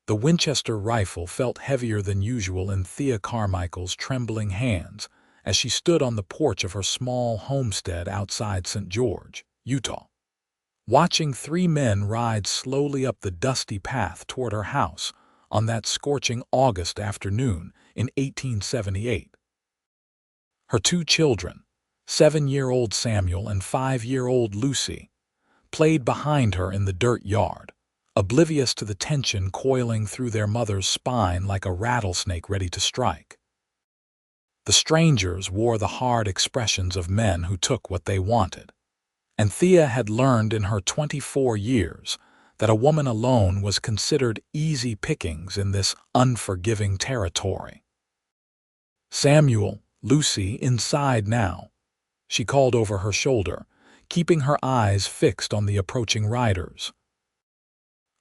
The Winchester rifle felt heavier than usual in Thea Carmichael's trembling hands as she stood on the porch of her small homestead outside St. George, Utah, watching three men ride slowly up the dusty path toward her house on that scorching August afternoon in 1878. Her two children, 7-year-old Samuel and 5-year-old Lucy, played behind her in the dirt yard, oblivious to the tension coiling through their mother's spine like a rattlesnake ready to strike. The strangers wore the hard expressions of men who took what they wanted, and Thea had learned in her 24 years that a woman alone was considered easy pickings in this unforgiving territory. "Samuel, Lucy, inside now," she called over her shoulder, keeping her eyes fixed on the approaching riders.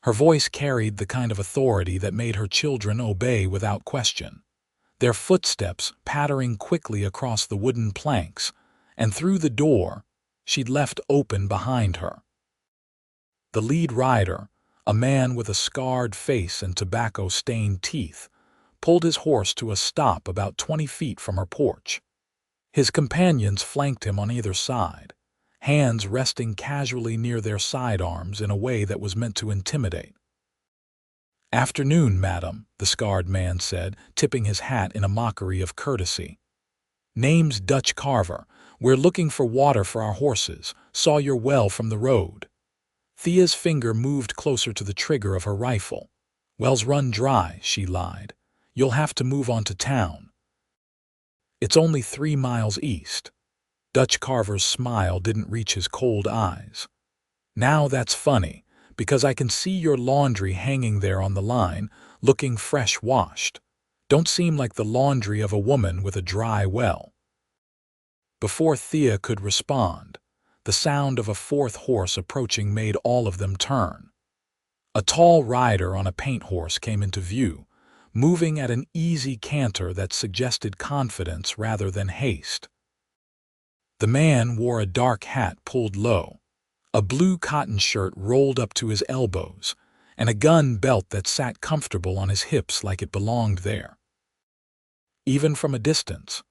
Her voice carried the kind of authority that made her children obey without question, their footsteps pattering quickly across the wooden planks and through the door she'd left open behind her. The lead rider, a man with a scarred face and tobacco-stained teeth, pulled his horse to a stop about 20 feet from her porch. His companions flanked him on either side, hands resting casually near their sidearms in a way that was meant to intimidate. "Afternoon, madam," the scarred man said, tipping his hat in a mockery of courtesy. "Name's Dutch Carver. We're looking for water for our horses. Saw your well from the road." Thea's finger moved closer to the trigger of her rifle. "Well's run dry," she lied. "You'll have to move on to town. It's only 3 miles east." Dutch Carver's smile didn't reach his cold eyes. "Now that's funny, because I can see your laundry hanging there on the line, looking fresh washed. Don't seem like the laundry of a woman with a dry well." Before Thea could respond, the sound of a fourth horse approaching made all of them turn. A tall rider on a paint horse came into view, moving at an easy canter that suggested confidence rather than haste. The man wore a dark hat pulled low, a blue cotton shirt rolled up to his elbows, and a gun belt that sat comfortable on his hips like it belonged there. Even from a distance,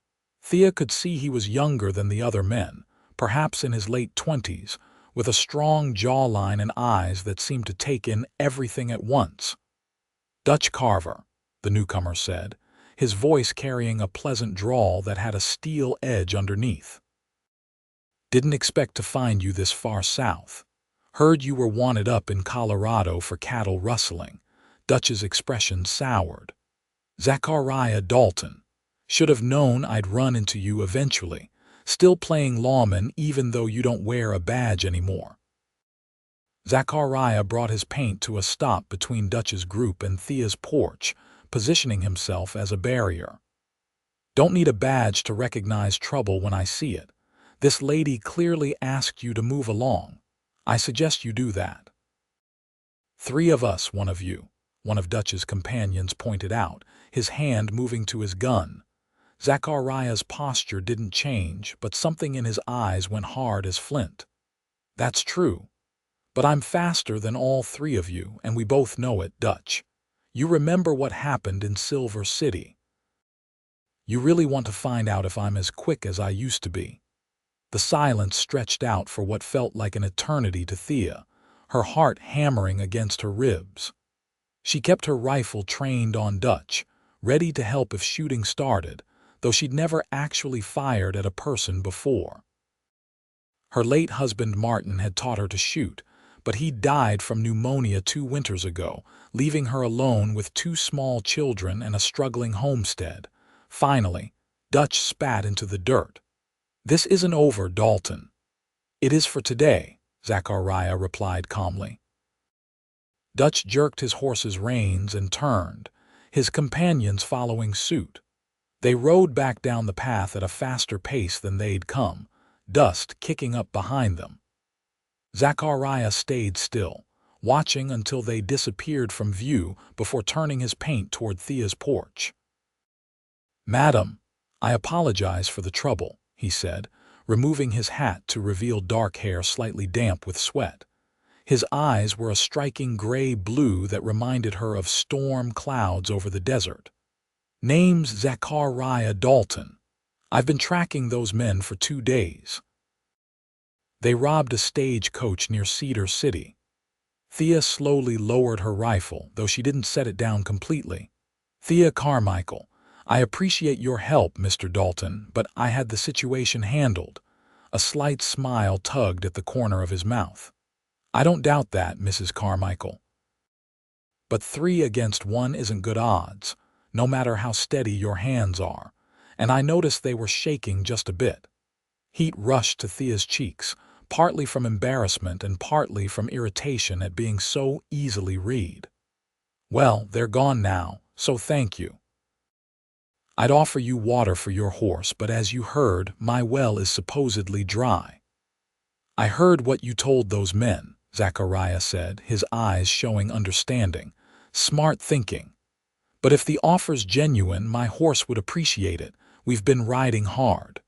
Thea could see he was younger than the other men, perhaps in his late 20s, with a strong jawline and eyes that seemed to take in everything at once. "Dutch Carver," the newcomer said, his voice carrying a pleasant drawl that had a steel edge underneath. "Didn't expect to find you this far south. Heard you were wanted up in Colorado for cattle rustling." Dutch's expression soured. "Zachariah Dalton. Should have known I'd run into you eventually. Still playing lawman even though you don't wear a badge anymore." Zachariah brought his paint to a stop between Dutch's group and Thea's porch, positioning himself as a barrier. "Don't need a badge to recognize trouble when I see it. This lady clearly asked you to move along. I suggest you do that." "3 of us, one of you," one of Dutch's companions pointed out, his hand moving to his gun. Zachariah's posture didn't change, but something in his eyes went hard as flint. "That's true. But I'm faster than all 3 of you, and we both know it, Dutch. You remember what happened in Silver City. You really want to find out if I'm as quick as I used to be?" The silence stretched out for what felt like an eternity to Thea, her heart hammering against her ribs. She kept her rifle trained on Dutch, ready to help if shooting started, though she'd never actually fired at a person before. Her late husband Martin had taught her to shoot, but he died from pneumonia 2 winters ago, leaving her alone with 2 small children and a struggling homestead. Finally, Dutch spat into the dirt. "This isn't over, Dalton." "It is for today," Zachariah replied calmly. Dutch jerked his horse's reins and turned, his companions following suit. They rode back down the path at a faster pace than they'd come, dust kicking up behind them. Zachariah stayed still, watching until they disappeared from view before turning his paint toward Thea's porch. "Madam, I apologize for the trouble," he said, removing his hat to reveal dark hair slightly damp with sweat. His eyes were a striking gray-blue that reminded her of storm clouds over the desert. "Name's Zachariah Dalton. I've been tracking those men for 2 days. They robbed a stagecoach near Cedar City." Thea slowly lowered her rifle, though she didn't set it down completely. "Thea Carmichael, I appreciate your help, Mr. Dalton, but I had the situation handled." A slight smile tugged at the corner of his mouth. "I don't doubt that, Mrs. Carmichael. But 3 against 1 isn't good odds, no matter how steady your hands are, and I noticed they were shaking just a bit." Heat rushed to Thea's cheeks, partly from embarrassment and partly from irritation at being so easily read. "Well, they're gone now, so thank you. I'd offer you water for your horse, but as you heard, my well is supposedly dry." "I heard what you told those men," Zachariah said, his eyes showing understanding. "Smart thinking. But if the offer's genuine, my horse would appreciate it. We've been riding hard."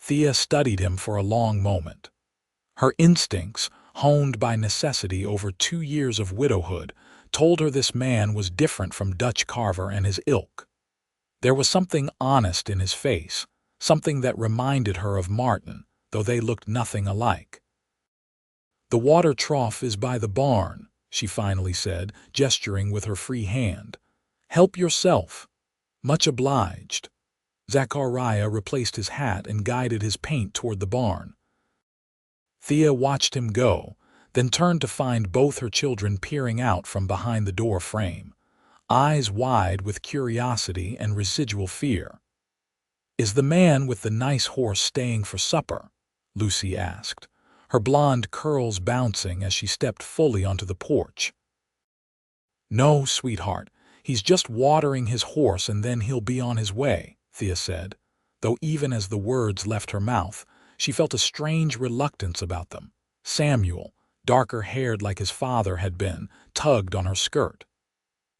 Thea studied him for a long moment. Her instincts, honed by necessity over 2 years of widowhood, told her this man was different from Dutch Carver and his ilk. There was something honest in his face, something that reminded her of Martin, though they looked nothing alike. "The water trough is by the barn," she finally said, gesturing with her free hand. "Help yourself." "Much obliged." Zachariah replaced his hat and guided his paint toward the barn. Thea watched him go, then turned to find both her children peering out from behind the door frame, eyes wide with curiosity and residual fear. "Is the man with the nice horse staying for supper?" Lucy asked, her blonde curls bouncing as she stepped fully onto the porch. "No, sweetheart, he's just watering his horse and then he'll be on his way," Thea said, though even as the words left her mouth, she felt a strange reluctance about them. Samuel, darker-haired like his father had been, tugged on her skirt.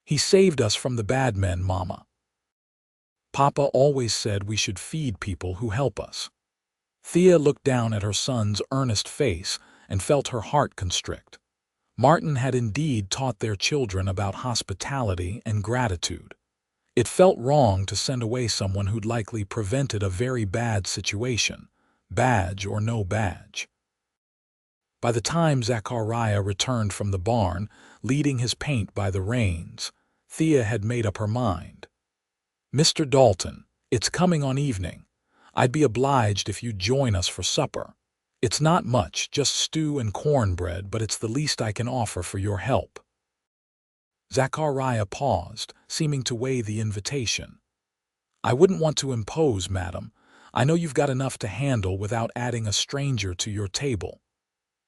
"He saved us from the bad men, Mama. Papa always said we should feed people who help us." Thea looked down at her son's earnest face and felt her heart constrict. Martin had indeed taught their children about hospitality and gratitude. It felt wrong to send away someone who'd likely prevented a very bad situation, badge or no badge. By the time Zachariah returned from the barn, leading his paint by the reins, Thea had made up her mind. "Mr. Dalton, it's coming on evening. I'd be obliged if you'd join us for supper. It's not much, just stew and cornbread, but it's the least I can offer for your help." Zachariah paused, seeming to weigh the invitation. "I wouldn't want to impose, madam. I know you've got enough to handle without adding a stranger to your table."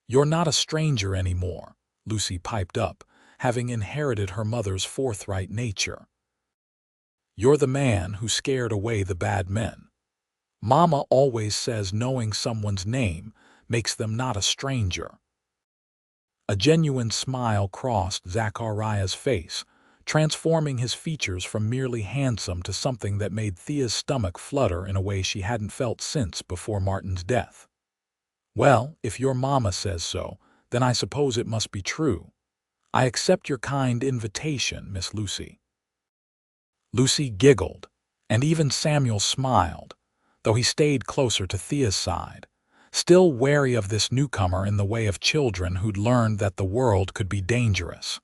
"You're not a stranger anymore," Lucy piped up, having inherited her mother's forthright nature. "You're the man who scared away the bad men. Mama always says knowing someone's name makes them not a stranger." A genuine smile crossed Zachariah's face, transforming his features from merely handsome to something that made Thea's stomach flutter in a way she hadn't felt since before Martin's death. "Well, if your mama says so, then I suppose it must be true. I accept your kind invitation, Miss Lucy." Lucy giggled, and even Samuel smiled, though he stayed closer to Thea's side, still wary of this newcomer in the way of children who'd learned that the world could be dangerous.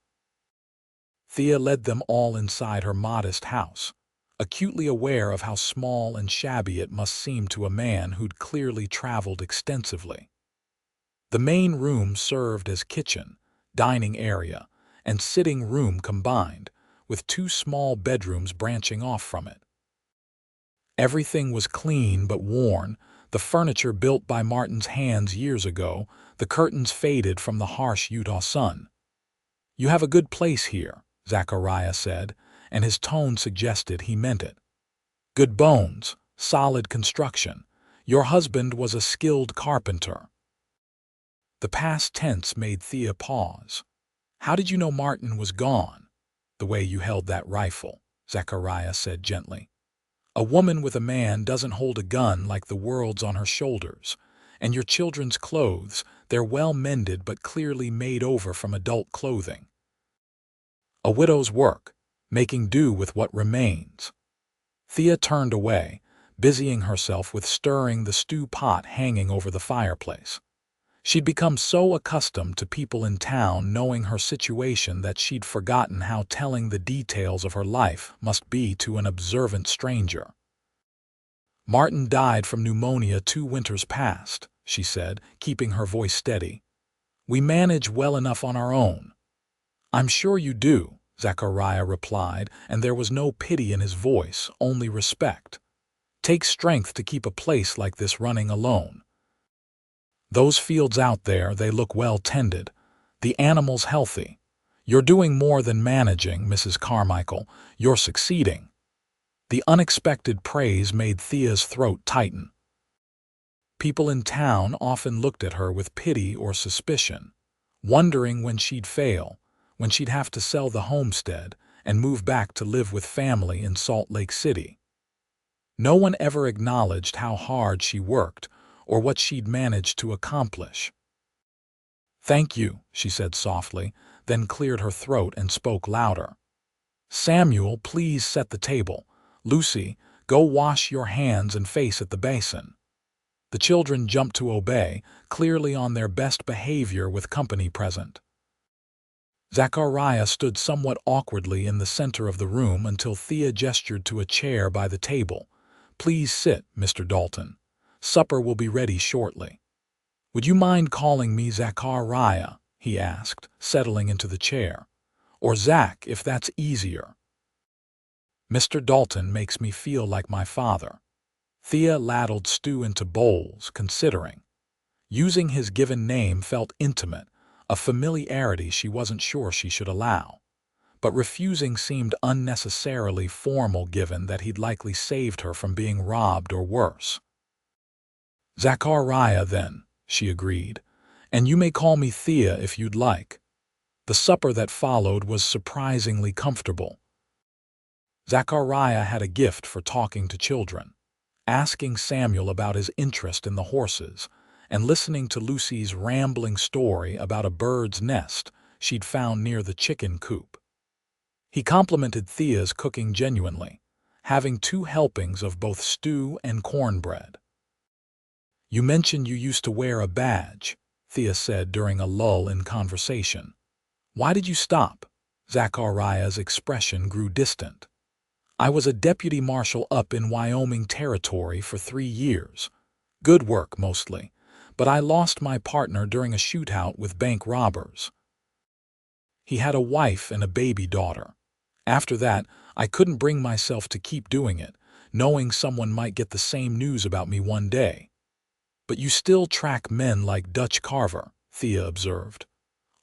Thea led them all inside her modest house, acutely aware of how small and shabby it must seem to a man who'd clearly traveled extensively. The main room served as kitchen, dining area, and sitting room combined, with 2 small bedrooms branching off from it. Everything was clean but worn, the furniture built by Martin's hands years ago, the curtains faded from the harsh Utah sun. "You have a good place here," Zachariah said, and his tone suggested he meant it. "Good bones, solid construction. Your husband was a skilled carpenter." The past tense made Thea pause. "How did you know Martin was gone?" "The way you held that rifle," Zachariah said gently. "A woman with a man doesn't hold a gun like the world's on her shoulders, And your children's clothes, they're well mended but clearly made over from adult clothing. A widow's work, making do with what remains. Thea turned away, busying herself with stirring the stew pot hanging over the fireplace. She'd become so accustomed to people in town knowing her situation that she'd forgotten how telling the details of her life must be to an observant stranger. "Martin died from pneumonia 2 winters past," she said, keeping her voice steady. "We manage well enough on our own." "I'm sure you do," Zachariah replied, and there was no pity in his voice, only respect. "Takes strength to keep a place like this running alone. Those fields out there, they look well tended. The animals healthy. You're doing more than managing, Mrs. Carmichael. You're succeeding." The unexpected praise made Thea's throat tighten. People in town often looked at her with pity or suspicion, wondering when she'd fail, when she'd have to sell the homestead and move back to live with family in Salt Lake City. No one ever acknowledged how hard she worked or what she'd managed to accomplish. "Thank you," she said softly, then cleared her throat and spoke louder. "Samuel, please set the table. Lucy, go wash your hands and face at the basin." The children jumped to obey, clearly on their best behavior with company present. Zachariah stood somewhat awkwardly in the center of the room until Thea gestured to a chair by the table. "Please sit, Mr. Dalton. Supper will be ready shortly." "Would you mind calling me Zachariah?" he asked, settling into the chair. "Or Zach, if that's easier." "Mr. Dalton makes me feel like my father." Thea ladled stew into bowls, considering. Using his given name felt intimate, a familiarity she wasn't sure she should allow. But refusing seemed unnecessarily formal given that he'd likely saved her from being robbed or worse. "Zachariah, then," she agreed, "and you may call me Thea if you'd like." The supper that followed was surprisingly comfortable. Zachariah had a gift for talking to children, asking Samuel about his interest in the horses, and listening to Lucy's rambling story about a bird's nest she'd found near the chicken coop. He complimented Thea's cooking genuinely, having 2 helpings of both stew and cornbread. "You mentioned you used to wear a badge," Thea said during a lull in conversation. "Why did you stop?" Zachariah's expression grew distant. "I was a deputy marshal up in Wyoming Territory for 3 years. Good work, mostly. But I lost my partner during a shootout with bank robbers. He had a wife and a baby daughter. After that, I couldn't bring myself to keep doing it, knowing someone might get the same news about me one day." "But you still track men like Dutch Carver," Thea observed.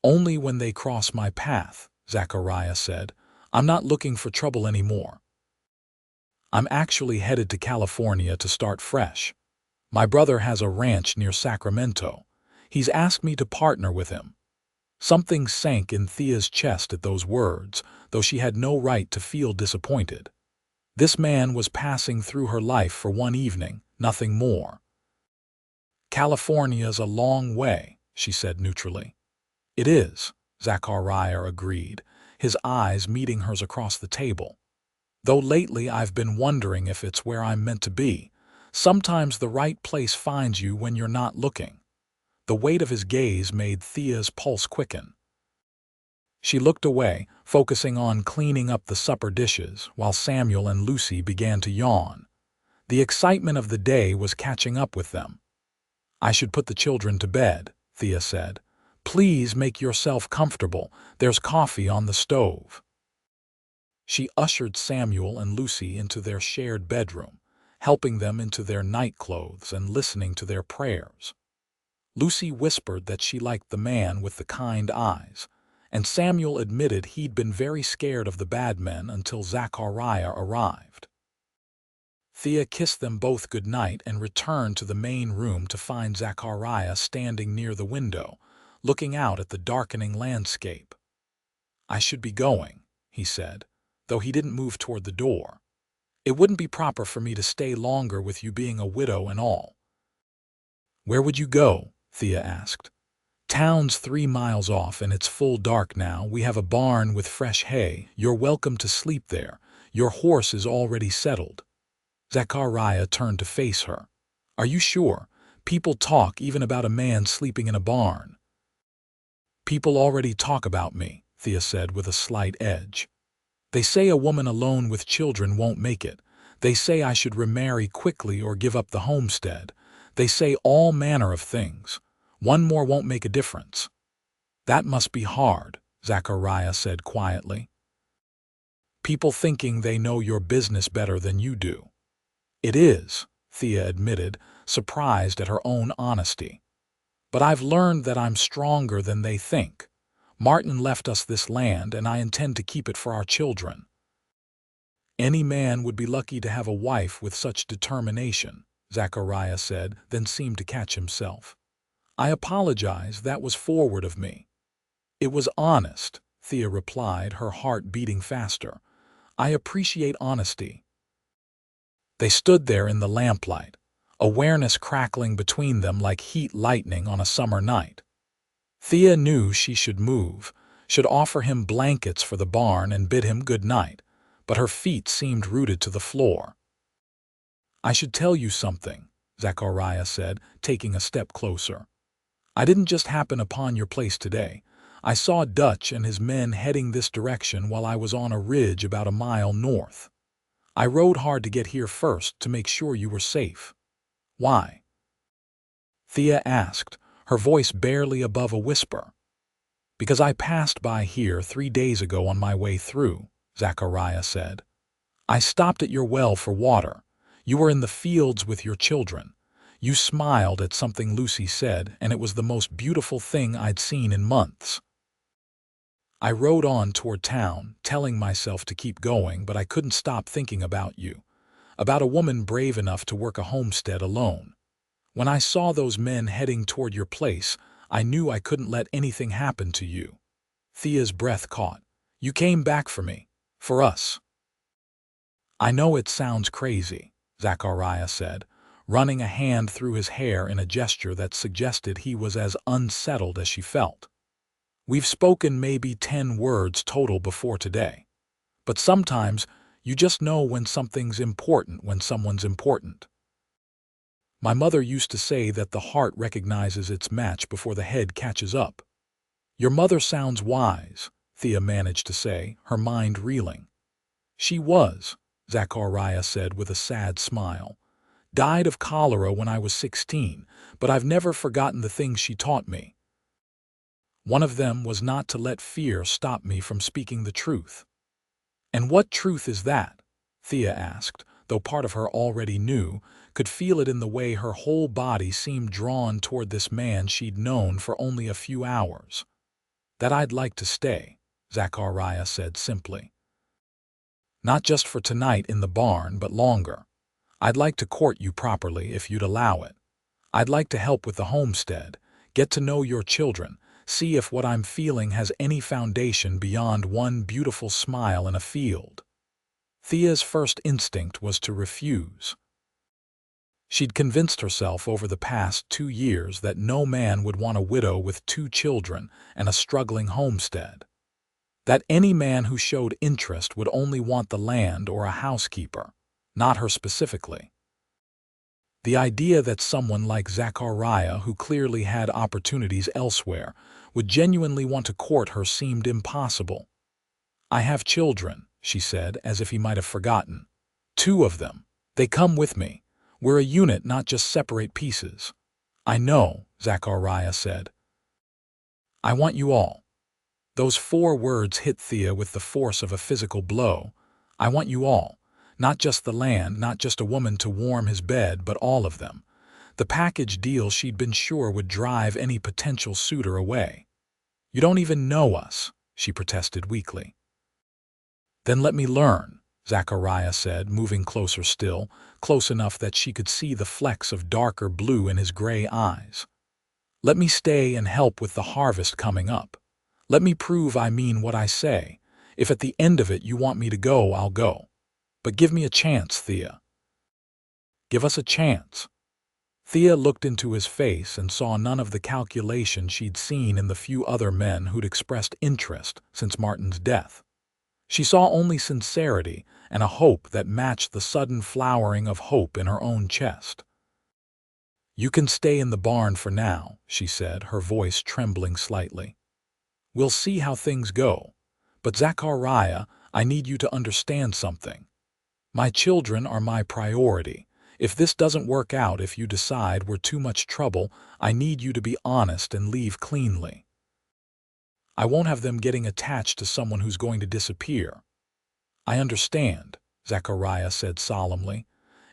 "Only when they cross my path," Zachariah said. "I'm not looking for trouble anymore. I'm actually headed to California to start fresh. My brother has a ranch near Sacramento. He's asked me to partner with him." Something sank in Thea's chest at those words, though she had no right to feel disappointed. This man was passing through her life for one evening, nothing more. "California's a long way," she said neutrally. "It is," Zachariah agreed, his eyes meeting hers across the table. "Though lately I've been wondering if it's where I'm meant to be. Sometimes the right place finds you when you're not looking." The weight of his gaze made Thea's pulse quicken. She looked away, focusing on cleaning up the supper dishes, while Samuel and Lucy began to yawn. The excitement of the day was catching up with them. "I should put the children to bed," Thea said. "Please make yourself comfortable. There's coffee on the stove." She ushered Samuel and Lucy into their shared bedroom, helping them into their nightclothes and listening to their prayers. Lucy whispered that she liked the man with the kind eyes, and Samuel admitted he'd been very scared of the bad men until Zachariah arrived. Thea kissed them both good night and returned to the main room to find Zachariah standing near the window, looking out at the darkening landscape. "I should be going," he said, though he didn't move toward the door. "It wouldn't be proper for me to stay longer with you being a widow and all." Where would you go? Thea asked. Town's 3 miles off and it's full dark now. We have a barn with fresh hay. You're welcome to sleep there. Your horse is already settled. Zachariah turned to face her. Are you sure? People talk even about a man sleeping in a barn. People already talk about me, Thea said with a slight edge. They say a woman alone with children won't make it. They say I should remarry quickly or give up the homestead. They say all manner of things. One more won't make a difference. That must be hard, Zachariah said quietly. People thinking they know your business better than you do. It is, Thea admitted, surprised at her own honesty. But I've learned that I'm stronger than they think. Martin left us this land, and I intend to keep it for our children. Any man would be lucky to have a wife with such determination, Zachariah said, then seemed to catch himself. I apologize, that was forward of me. It was honest, Thea replied, her heart beating faster. I appreciate honesty. They stood there in the lamplight, awareness crackling between them like heat lightning on a summer night. Thea knew she should move, should offer him blankets for the barn and bid him good night, but her feet seemed rooted to the floor. I should tell you something, Zachariah said, taking a step closer. I didn't just happen upon your place today. I saw Dutch and his men heading this direction while I was on a ridge about a mile north. I rode hard to get here first to make sure you were safe. Why? Thea asked, her voice barely above a whisper. Because I passed by here 3 days ago on my way through, Zachariah said. I stopped at your well for water. You were in the fields with your children. You smiled at something Lucy said, and it was the most beautiful thing I'd seen in months. I rode on toward town, telling myself to keep going, but I couldn't stop thinking about you, about a woman brave enough to work a homestead alone. When I saw those men heading toward your place, I knew I couldn't let anything happen to you. Thea's breath caught. You came back for me, for us. I know it sounds crazy, Zachariah said, running a hand through his hair in a gesture that suggested he was as unsettled as she felt. We've spoken maybe 10 words total before today. But sometimes you just know when something's important when someone's important. My mother used to say that the heart recognizes its match before the head catches up. Your mother sounds wise, Thea managed to say, her mind reeling. She was, Zachariah said with a sad smile. Died of cholera when I was 16, but I've never forgotten the things she taught me. One of them was not to let fear stop me from speaking the truth. And what truth is that? Thea asked, though part of her already knew, could feel it in the way her whole body seemed drawn toward this man she'd known for only a few hours. That I'd like to stay, Zachariah said simply. Not just for tonight in the barn, but longer. I'd like to court you properly if you'd allow it. I'd like to help with the homestead, get to know your children, see if what I'm feeling has any foundation beyond one beautiful smile in a field. Thea's first instinct was to refuse. She'd convinced herself over the past 2 years that no man would want a widow with 2 children and a struggling homestead. That any man who showed interest would only want the land or a housekeeper, not her specifically. The idea that someone like Zachariah, who clearly had opportunities elsewhere, would genuinely want to court her seemed impossible. I have children, she said, as if he might have forgotten. 2 of them. They come with me. We're a unit, not just separate pieces. I know, Zachariah said. I want you all. Those 4 words hit Thea with the force of a physical blow. I want you all. Not just the land, not just a woman to warm his bed, but all of them. The package deal she'd been sure would drive any potential suitor away. You don't even know us, she protested weakly. Then let me learn, Zachariah said, moving closer still, close enough that she could see the flecks of darker blue in his gray eyes. Let me stay and help with the harvest coming up. Let me prove I mean what I say. If at the end of it you want me to go, I'll go. But give me a chance, Thea. Give us a chance. Thea looked into his face and saw none of the calculation she'd seen in the few other men who'd expressed interest since Martin's death. She saw only sincerity and a hope that matched the sudden flowering of hope in her own chest. "You can stay in the barn for now," she said, her voice trembling slightly. "We'll see how things go. But Zachariah, I need you to understand something. My children are my priority. If this doesn't work out, if you decide we're too much trouble, I need you to be honest and leave cleanly. I won't have them getting attached to someone who's going to disappear." "I understand," Zachariah said solemnly,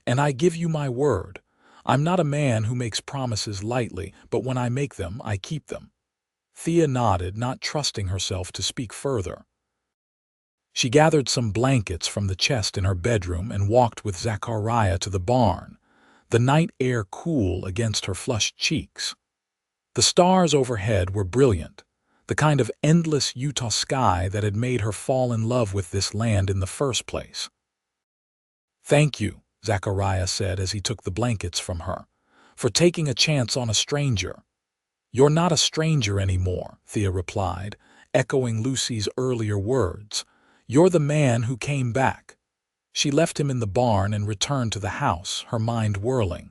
"and I give you my word. I'm not a man who makes promises lightly, but when I make them, I keep them." Thea nodded, not trusting herself to speak further. She gathered some blankets from the chest in her bedroom and walked with Zachariah to the barn, the night air cool against her flushed cheeks. The stars overhead were brilliant, the kind of endless Utah sky that had made her fall in love with this land in the first place. "Thank you," Zachariah said as he took the blankets from her, "for taking a chance on a stranger." "You're not a stranger anymore," Thea replied, echoing Lucy's earlier words. "You're the man who came back." She left him in the barn and returned to the house, her mind whirling.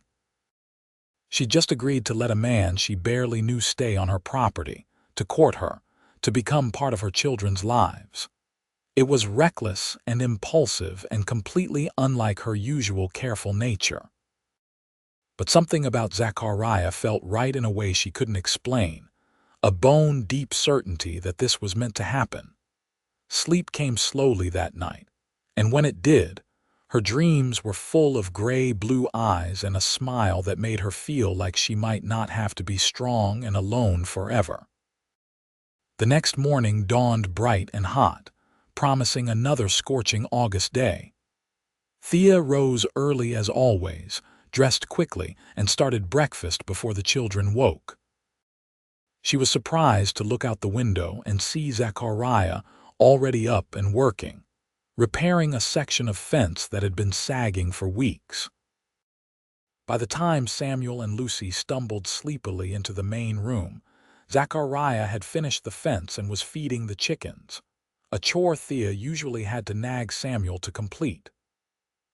She'd just agreed to let a man she barely knew stay on her property, to court her, to become part of her children's lives. It was reckless and impulsive and completely unlike her usual careful nature. But something about Zachariah felt right in a way she couldn't explain, a bone-deep certainty that this was meant to happen. Sleep came slowly that night, and when it did, her dreams were full of gray-blue eyes and a smile that made her feel like she might not have to be strong and alone forever. The next morning dawned bright and hot, promising another scorching August day. Thea rose early as always, dressed quickly, and started breakfast before the children woke. She was surprised to look out the window and see Zachariah already up and working, repairing a section of fence that had been sagging for weeks. By the time Samuel and Lucy stumbled sleepily into the main room, Zachariah had finished the fence and was feeding the chickens, a chore Thea usually had to nag Samuel to complete.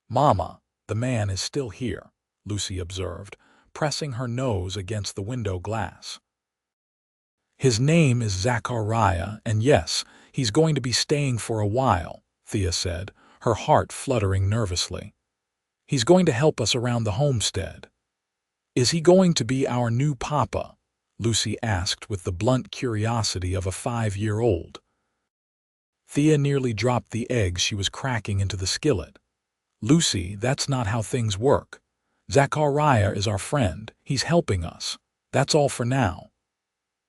"Mama, the man is still here," Lucy observed, pressing her nose against the window glass. "His name is Zachariah, and yes, he's going to be staying for a while," Thea said, her heart fluttering nervously. "He's going to help us around the homestead." "Is he going to be our new papa?" Lucy asked with the blunt curiosity of a 5-year-old. Thea nearly dropped the eggs she was cracking into the skillet. "Lucy, that's not how things work. Zachariah is our friend. He's helping us. That's all for now."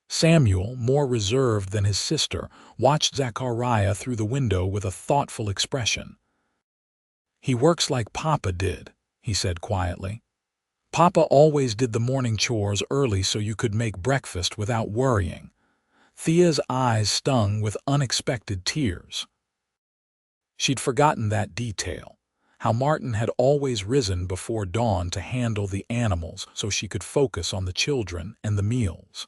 Samuel, more reserved than his sister, watched Zachariah through the window with a thoughtful expression. "He works like Papa did," he said quietly. "Papa always did the morning chores early so you could make breakfast without worrying." Thea's eyes stung with unexpected tears. She'd forgotten that detail, how Martin had always risen before dawn to handle the animals so she could focus on the children and the meals.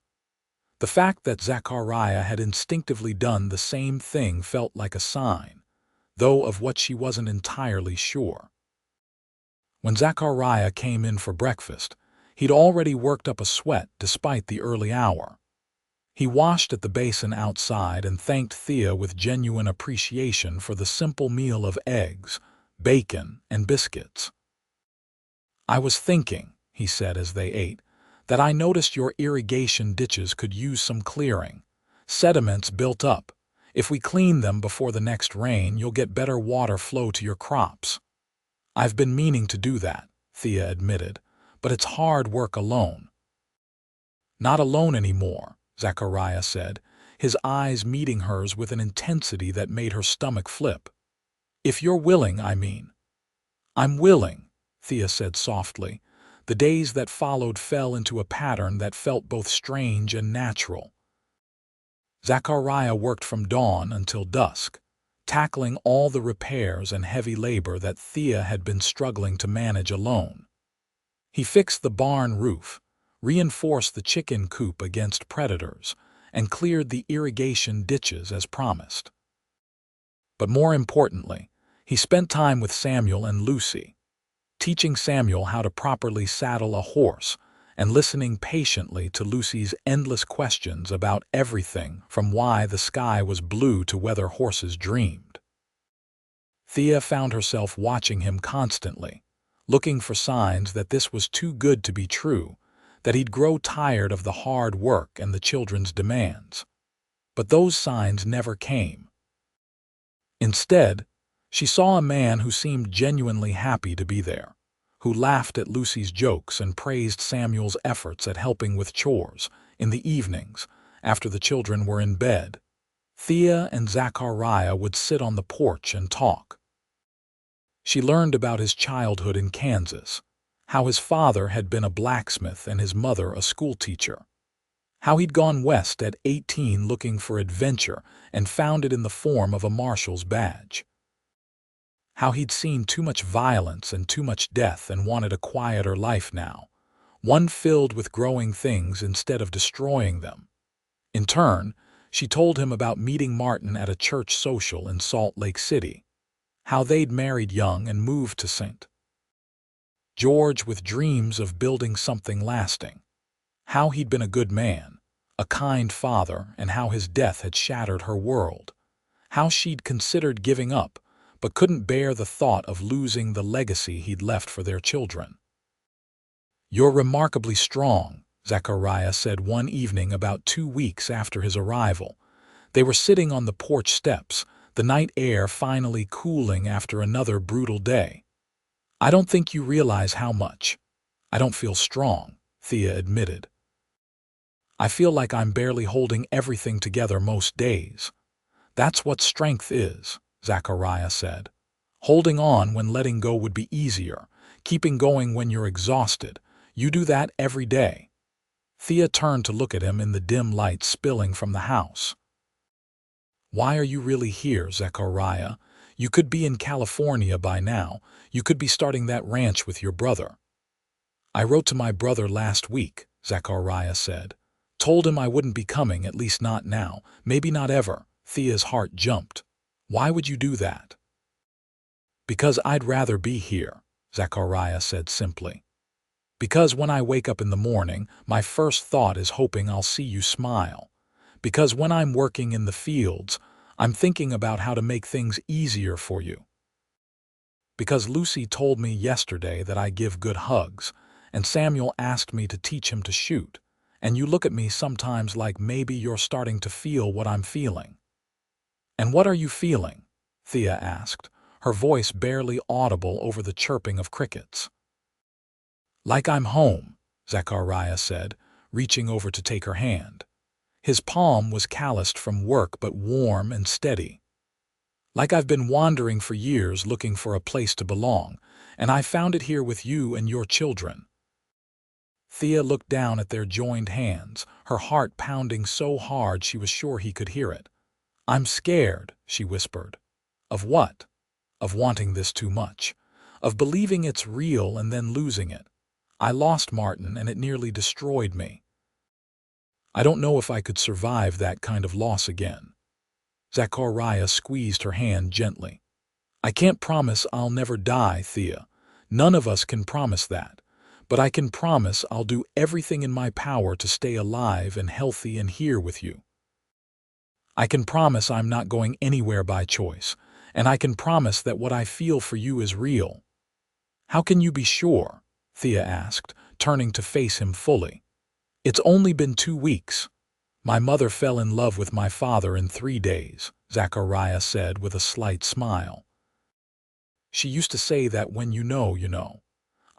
The fact that Zachariah had instinctively done the same thing felt like a sign, though of what she wasn't entirely sure. When Zachariah came in for breakfast, he'd already worked up a sweat despite the early hour. He washed at the basin outside and thanked Thea with genuine appreciation for the simple meal of eggs, bacon, and biscuits. "I was thinking," he said as they ate, "that I noticed your irrigation ditches could use some clearing. Sediments built up. If we clean them before the next rain, you'll get better water flow to your crops." "I've been meaning to do that," Thea admitted, "but it's hard work alone." "Not alone anymore," Zachariah said, his eyes meeting hers with an intensity that made her stomach flip. "If you're willing, I mean." "I'm willing," Thea said softly. The days that followed fell into a pattern that felt both strange and natural. Zachariah worked from dawn until dusk, tackling all the repairs and heavy labor that Thea had been struggling to manage alone. He fixed the barn roof, reinforced the chicken coop against predators, and cleared the irrigation ditches as promised. But more importantly, he spent time with Samuel and Lucy, teaching Samuel how to properly saddle a horse and listening patiently to Lucy's endless questions about everything from why the sky was blue to whether horses dreamed. Thea found herself watching him constantly, looking for signs that this was too good to be true, that he'd grow tired of the hard work and the children's demands. But those signs never came. Instead, she saw a man who seemed genuinely happy to be there, who laughed at Lucy's jokes and praised Samuel's efforts at helping with chores in the evenings after the children were in bed. Thea and Zachariah would sit on the porch and talk. She learned about his childhood in Kansas, how his father had been a blacksmith and his mother a schoolteacher, how he'd gone west at 18 looking for adventure and found it in the form of a marshal's badge, how he'd seen too much violence and too much death and wanted a quieter life now, one filled with growing things instead of destroying them. In turn, she told him about meeting Martin at a church social in Salt Lake City, how they'd married young and moved to St. George with dreams of building something lasting, how he'd been a good man, a kind father, and how his death had shattered her world, how she'd considered giving up, but couldn't bear the thought of losing the legacy he'd left for their children. "You're remarkably strong," Zachariah said one evening about 2 weeks after his arrival. They were sitting on the porch steps, the night air finally cooling after another brutal day. "I don't think you realize how much." "I don't feel strong," Thea admitted. "I feel like I'm barely holding everything together most days." "That's what strength is," Zachariah said. "Holding on when letting go would be easier, keeping going when you're exhausted. You do that every day." Thea turned to look at him in the dim light spilling from the house. "Why are you really here, Zachariah? You could be in California by now. You could be starting that ranch with your brother." "I wrote to my brother last week," Zachariah said. "Told him I wouldn't be coming, at least not now, maybe not ever." Thea's heart jumped. "Why would you do that?" "Because I'd rather be here," Zachariah said simply. "Because when I wake up in the morning, my first thought is hoping I'll see you smile. Because when I'm working in the fields, I'm thinking about how to make things easier for you. Because Lucy told me yesterday that I give good hugs, and Samuel asked me to teach him to shoot, and you look at me sometimes like maybe you're starting to feel what I'm feeling." "And what are you feeling?" Thea asked, her voice barely audible over the chirping of crickets. "Like I'm home," Zachariah said, reaching over to take her hand. His palm was calloused from work but warm and steady. "Like I've been wandering for years looking for a place to belong, and I found it here with you and your children." Thea looked down at their joined hands, her heart pounding so hard she was sure he could hear it. "I'm scared," she whispered. "Of what?" "Of wanting this too much. Of believing it's real and then losing it. I lost Martin and it nearly destroyed me. I don't know if I could survive that kind of loss again." Zachariah squeezed her hand gently. "I can't promise I'll never die, Thea. None of us can promise that. But I can promise I'll do everything in my power to stay alive and healthy and here with you. I can promise I'm not going anywhere by choice, and I can promise that what I feel for you is real." "How can you be sure?" Thea asked, turning to face him fully. "It's only been 2 weeks. My mother fell in love with my father in 3 days, Zachariah said with a slight smile. "She used to say that when you know, you know.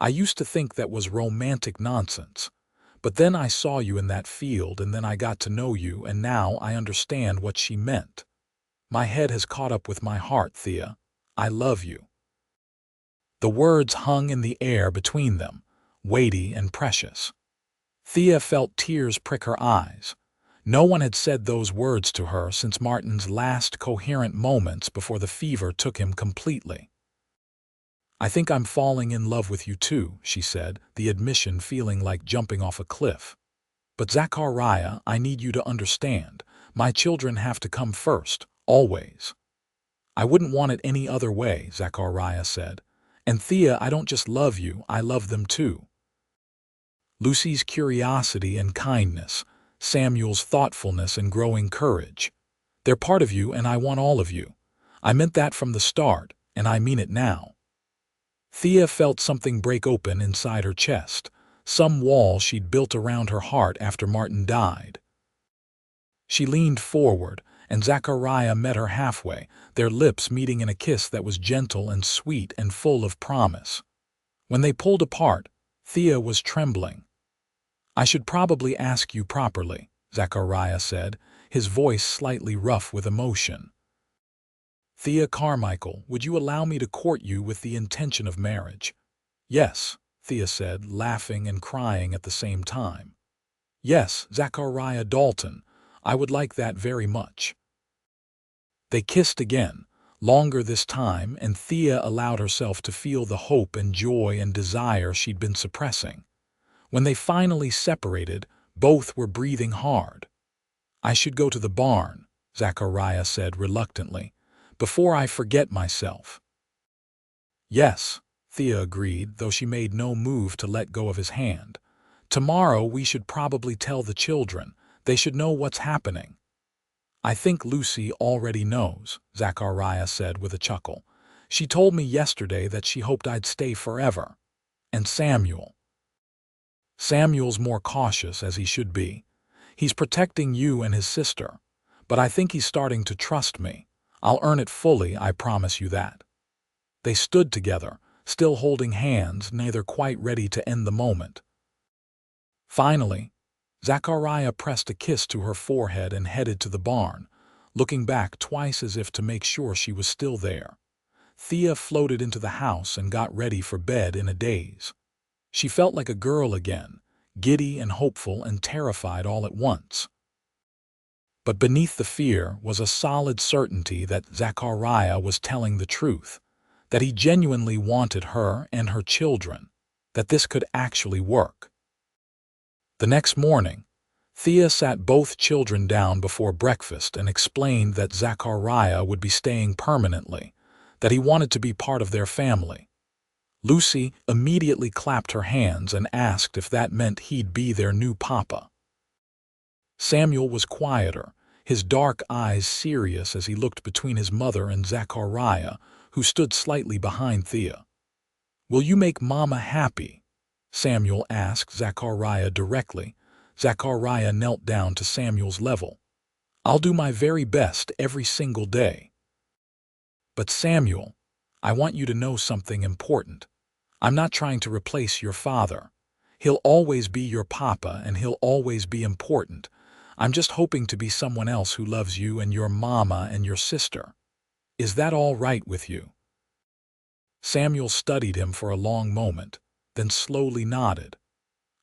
I used to think that was romantic nonsense. But then I saw you in that field and then I got to know you and now I understand what she meant. My head has caught up with my heart, Thea. I love you." The words hung in the air between them, weighty and precious. Thea felt tears prick her eyes. No one had said those words to her since Martin's last coherent moments before the fever took him completely. "I think I'm falling in love with you too," she said, the admission feeling like jumping off a cliff. "But Zachariah, I need you to understand. My children have to come first, always." "I wouldn't want it any other way," Zachariah said. "And Thea, I don't just love you, I love them too." Lucy's curiosity and kindness, Samuel's thoughtfulness and growing courage. "They're part of you and I want all of you. I meant that from the start, and I mean it now." Thea felt something break open inside her chest, some wall she'd built around her heart after Martin died. She leaned forward, and Zachariah met her halfway, their lips meeting in a kiss that was gentle and sweet and full of promise. When they pulled apart, Thea was trembling. "I should probably ask you properly," Zachariah said, his voice slightly rough with emotion. "Thea Carmichael, would you allow me to court you with the intention of marriage?" "Yes," Thea said, laughing and crying at the same time. "Yes, Zachariah Dalton, I would like that very much." They kissed again, longer this time, and Thea allowed herself to feel the hope and joy and desire she'd been suppressing. When they finally separated, both were breathing hard. "I should go to the barn," Zachariah said reluctantly, "before I forget myself." "Yes," Thea agreed, though she made no move to let go of his hand. "Tomorrow we should probably tell the children. They should know what's happening." "I think Lucy already knows," Zachariah said with a chuckle. "She told me yesterday that she hoped I'd stay forever." "And Samuel?" "Samuel's more cautious, as he should be. He's protecting you and his sister. But I think he's starting to trust me. I'll earn it fully, I promise you that." They stood together, still holding hands, neither quite ready to end the moment. Finally, Zachariah pressed a kiss to her forehead and headed to the barn, looking back twice as if to make sure she was still there. Thea floated into the house and got ready for bed in a daze. She felt like a girl again, giddy and hopeful and terrified all at once. But beneath the fear was a solid certainty that Zachariah was telling the truth, that he genuinely wanted her and her children, that this could actually work. The next morning, Thea sat both children down before breakfast and explained that Zachariah would be staying permanently, that he wanted to be part of their family. Lucy immediately clapped her hands and asked if that meant he'd be their new papa. Samuel was quieter, his dark eyes serious as he looked between his mother and Zachariah, who stood slightly behind Thea. "Will you make Mama happy?" Samuel asked Zachariah directly. Zachariah knelt down to Samuel's level. "I'll do my very best every single day." "But Samuel, I want you to know something important. I'm not trying to replace your father. He'll always be your papa and he'll always be important. I'm just hoping to be someone else who loves you and your mama and your sister. Is that all right with you?" Samuel studied him for a long moment, then slowly nodded.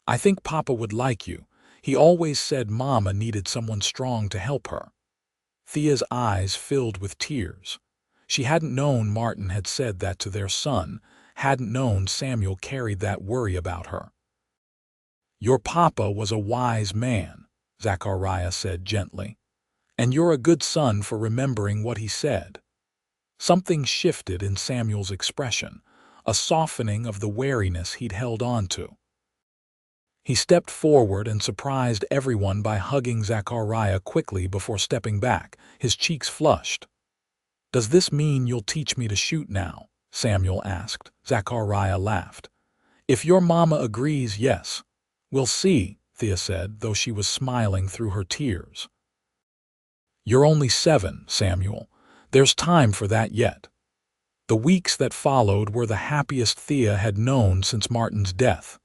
"I think Papa would like you. He always said Mama needed someone strong to help her." Thea's eyes filled with tears. She hadn't known Martin had said that to their son, hadn't known Samuel carried that worry about her. "Your papa was a wise man," Zachariah said gently. "And you're a good son for remembering what he said." Something shifted in Samuel's expression, a softening of the wariness he'd held on to. He stepped forward and surprised everyone by hugging Zachariah quickly before stepping back, his cheeks flushed. "Does this mean you'll teach me to shoot now?" Samuel asked. Zachariah laughed. "If your mama agrees, yes." "We'll see," Thea said, though she was smiling through her tears. "You're only 7, Samuel. There's time for that yet." The weeks that followed were the happiest Thea had known since Martin's death.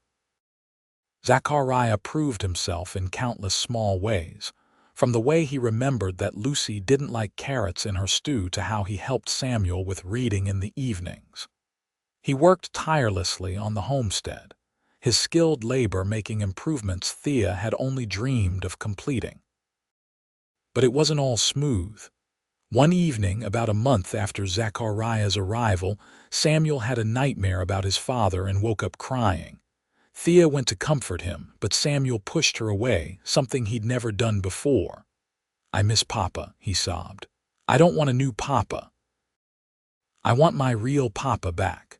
Zachariah proved himself in countless small ways, from the way he remembered that Lucy didn't like carrots in her stew to how he helped Samuel with reading in the evenings. He worked tirelessly on the homestead, his skilled labor making improvements Thea had only dreamed of completing. But it wasn't all smooth. One evening, about a month after Zachariah's arrival, Samuel had a nightmare about his father and woke up crying. Thea went to comfort him, but Samuel pushed her away, something he'd never done before. "I miss Papa," he sobbed. "I don't want a new Papa. I want my real Papa back."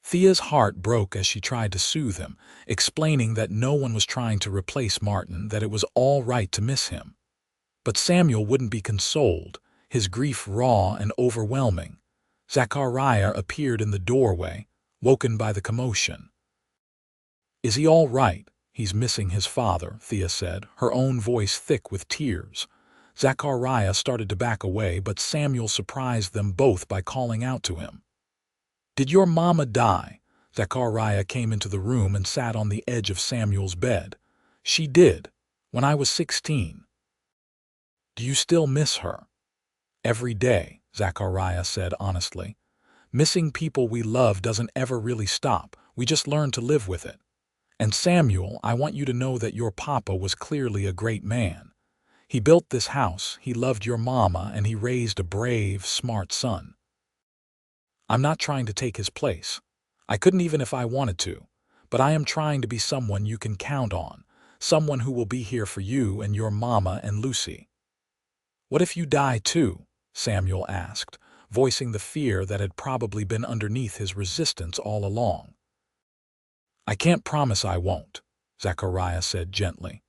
Thea's heart broke as she tried to soothe him, explaining that no one was trying to replace Martin, that it was all right to miss him. But Samuel wouldn't be consoled, his grief raw and overwhelming. Zachariah appeared in the doorway, woken by the commotion. "Is he all right? He's missing his father," Thea said, her own voice thick with tears. Zachariah started to back away, but Samuel surprised them both by calling out to him. "Did your mama die?" Zachariah came into the room and sat on the edge of Samuel's bed. "She did, when I was 16. Do you still miss her?" "Every day," Zachariah said honestly. "Missing people we love doesn't ever really stop. We just learn to live with it. And Samuel, I want you to know that your papa was clearly a great man. He built this house, he loved your mama, and he raised a brave, smart son. I'm not trying to take his place. I couldn't even if I wanted to. But I am trying to be someone you can count on, someone who will be here for you and your mama and Lucy." "What if you die too?" Samuel asked, voicing the fear that had probably been underneath his resistance all along. "I can't promise I won't," Zachariah said gently.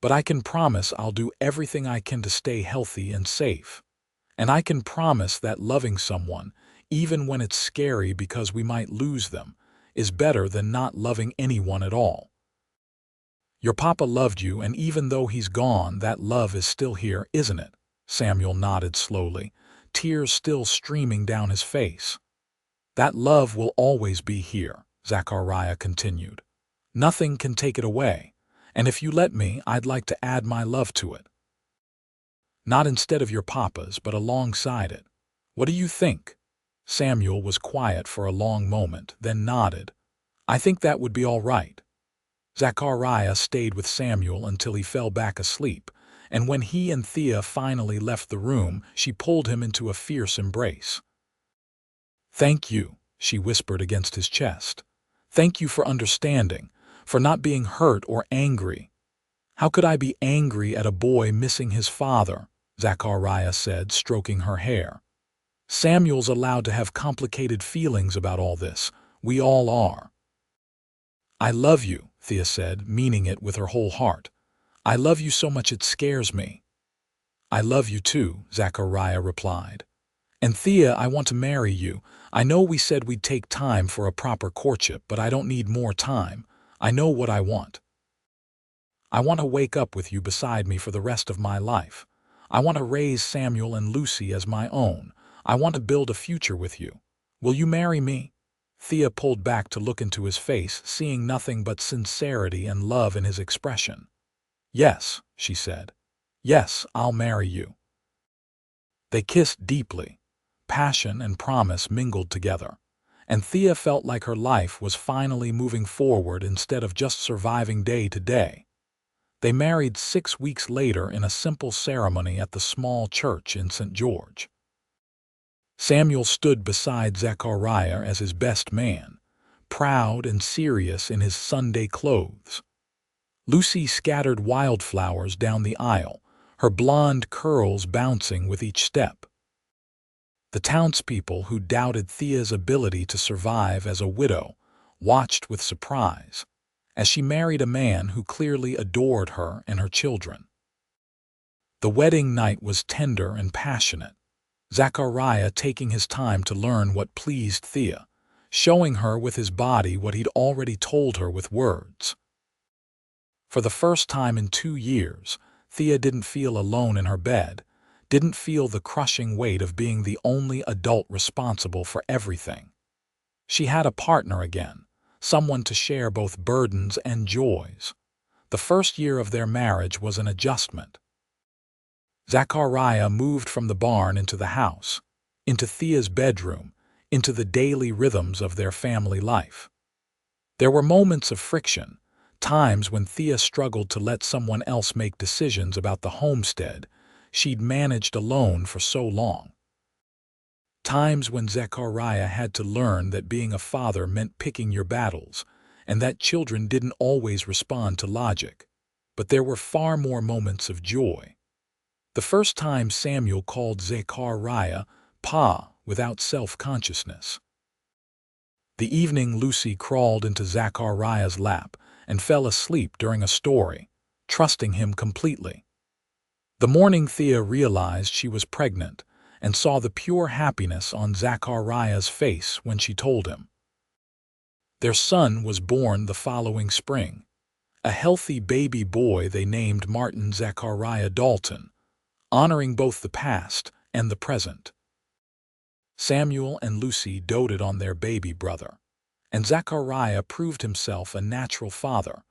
"But I can promise I'll do everything I can to stay healthy and safe. And I can promise that loving someone, even when it's scary because we might lose them, is better than not loving anyone at all. Your papa loved you, and even though he's gone, that love is still here, isn't it?" Samuel nodded slowly, tears still streaming down his face. "That love will always be here," Zachariah continued. "Nothing can take it away, and if you let me, I'd like to add my love to it. Not instead of your papa's, but alongside it. What do you think?" Samuel was quiet for a long moment, then nodded. "I think that would be all right." Zachariah stayed with Samuel until he fell back asleep, and when he and Thea finally left the room, she pulled him into a fierce embrace. "Thank you," she whispered against his chest. "Thank you for understanding, for not being hurt or angry." "How could I be angry at a boy missing his father?" Zachariah said, stroking her hair. "Samuel's allowed to have complicated feelings about all this. We all are." "I love you," Thea said, meaning it with her whole heart. "I love you so much it scares me." "I love you too," Zachariah replied. "And Thea, I want to marry you. I know we said we'd take time for a proper courtship, but I don't need more time. I know what I want. I want to wake up with you beside me for the rest of my life. I want to raise Samuel and Lucy as my own. I want to build a future with you. Will you marry me?" Thea pulled back to look into his face, seeing nothing but sincerity and love in his expression. "Yes," she said. "Yes, I'll marry you." They kissed deeply. Passion and promise mingled together, and Thea felt like her life was finally moving forward instead of just surviving day to day. They married 6 weeks later in a simple ceremony at the small church in St. George. Samuel stood beside Zachariah as his best man, proud and serious in his Sunday clothes. Lucy scattered wildflowers down the aisle, her blonde curls bouncing with each step. The townspeople who doubted Thea's ability to survive as a widow watched with surprise, as she married a man who clearly adored her and her children. The wedding night was tender and passionate, Zachariah taking his time to learn what pleased Thea, showing her with his body what he'd already told her with words. For the first time in 2 years, Thea didn't feel alone in her bed, didn't feel the crushing weight of being the only adult responsible for everything. She had a partner again, someone to share both burdens and joys. The first year of their marriage was an adjustment. Zachariah moved from the barn into the house, into Thea's bedroom, into the daily rhythms of their family life. There were moments of friction, times when Thea struggled to let someone else make decisions about the homestead, she'd managed alone for so long. Times when Zachariah had to learn that being a father meant picking your battles, and that children didn't always respond to logic. But there were far more moments of joy. The first time Samuel called Zachariah Pa without self-consciousness. The evening Lucy crawled into Zachariah's lap and fell asleep during a story, trusting him completely. The morning Thea realized she was pregnant and saw the pure happiness on Zachariah's face when she told him. Their son was born the following spring, a healthy baby boy they named Martin Zachariah Dalton, honoring both the past and the present. Samuel and Lucy doted on their baby brother, and Zachariah proved himself a natural father,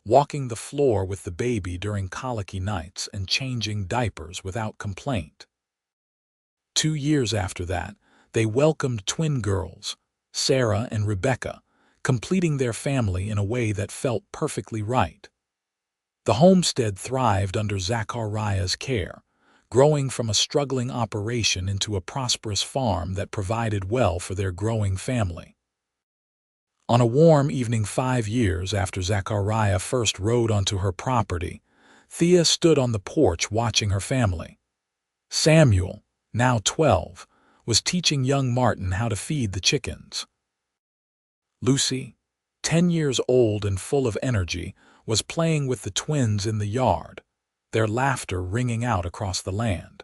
walking the floor with the baby during colicky nights and changing diapers without complaint. 2 years after that, they welcomed twin girls, Sarah and Rebecca, completing their family in a way that felt perfectly right. The homestead thrived under Zachariah's care, growing from a struggling operation into a prosperous farm that provided well for their growing family. On a warm evening 5 years after Zachariah first rode onto her property, Thea stood on the porch watching her family. Samuel, now 12, was teaching young Martin how to feed the chickens. Lucy, 10 years old and full of energy, was playing with the twins in the yard, their laughter ringing out across the land.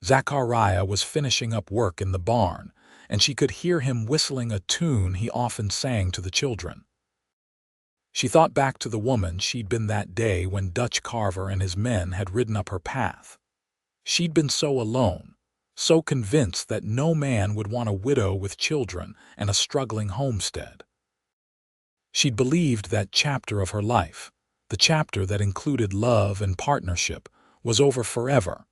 Zachariah was finishing up work in the barn, and she could hear him whistling a tune he often sang to the children. She thought back to the woman she'd been that day when Dutch Carver and his men had ridden up her path. She'd been so alone, so convinced that no man would want a widow with children and a struggling homestead. She'd believed that chapter of her life, the chapter that included love and partnership, was over forever.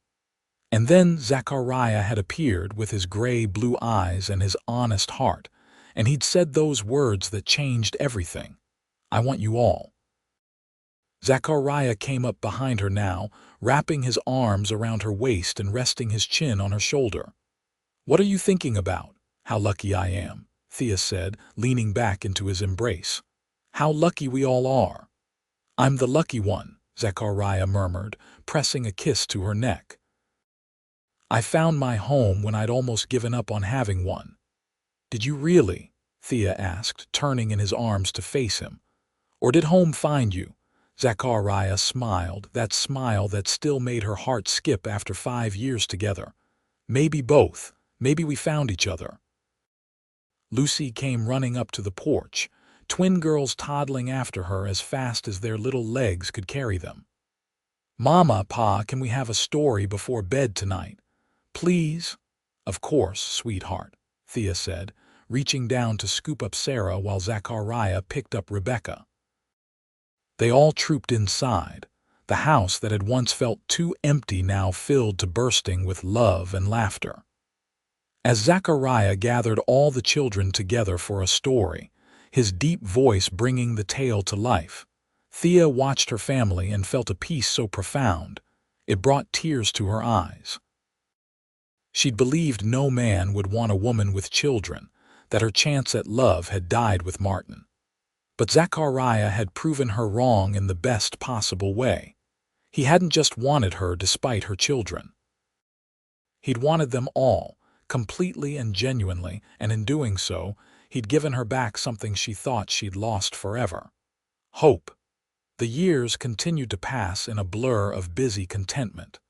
And then Zachariah had appeared with his gray-blue eyes and his honest heart, and he'd said those words that changed everything. "I want you all." Zachariah came up behind her now, wrapping his arms around her waist and resting his chin on her shoulder. "What are you thinking about?" "How lucky I am," Thea said, leaning back into his embrace. "How lucky we all are." "I'm the lucky one," Zachariah murmured, pressing a kiss to her neck. "I found my home when I'd almost given up on having one." "Did you really?" Thea asked, turning in his arms to face him. "Or did home find you?" Zachariah smiled, that smile that still made her heart skip after 5 years together. "Maybe both. Maybe we found each other." Lucy came running up to the porch, twin girls toddling after her as fast as their little legs could carry them. "Mama, Pa, can we have a story before bed tonight? Please?" "Of course, sweetheart," Thea said, reaching down to scoop up Sarah while Zachariah picked up Rebecca. They all trooped inside, the house that had once felt too empty now filled to bursting with love and laughter. As Zachariah gathered all the children together for a story, his deep voice bringing the tale to life, Thea watched her family and felt a peace so profound, it brought tears to her eyes. She'd believed no man would want a woman with children, that her chance at love had died with Martin. But Zachariah had proven her wrong in the best possible way. He hadn't just wanted her despite her children. He'd wanted them all, completely and genuinely, and in doing so, he'd given her back something she thought she'd lost forever: hope. The years continued to pass in a blur of busy contentment.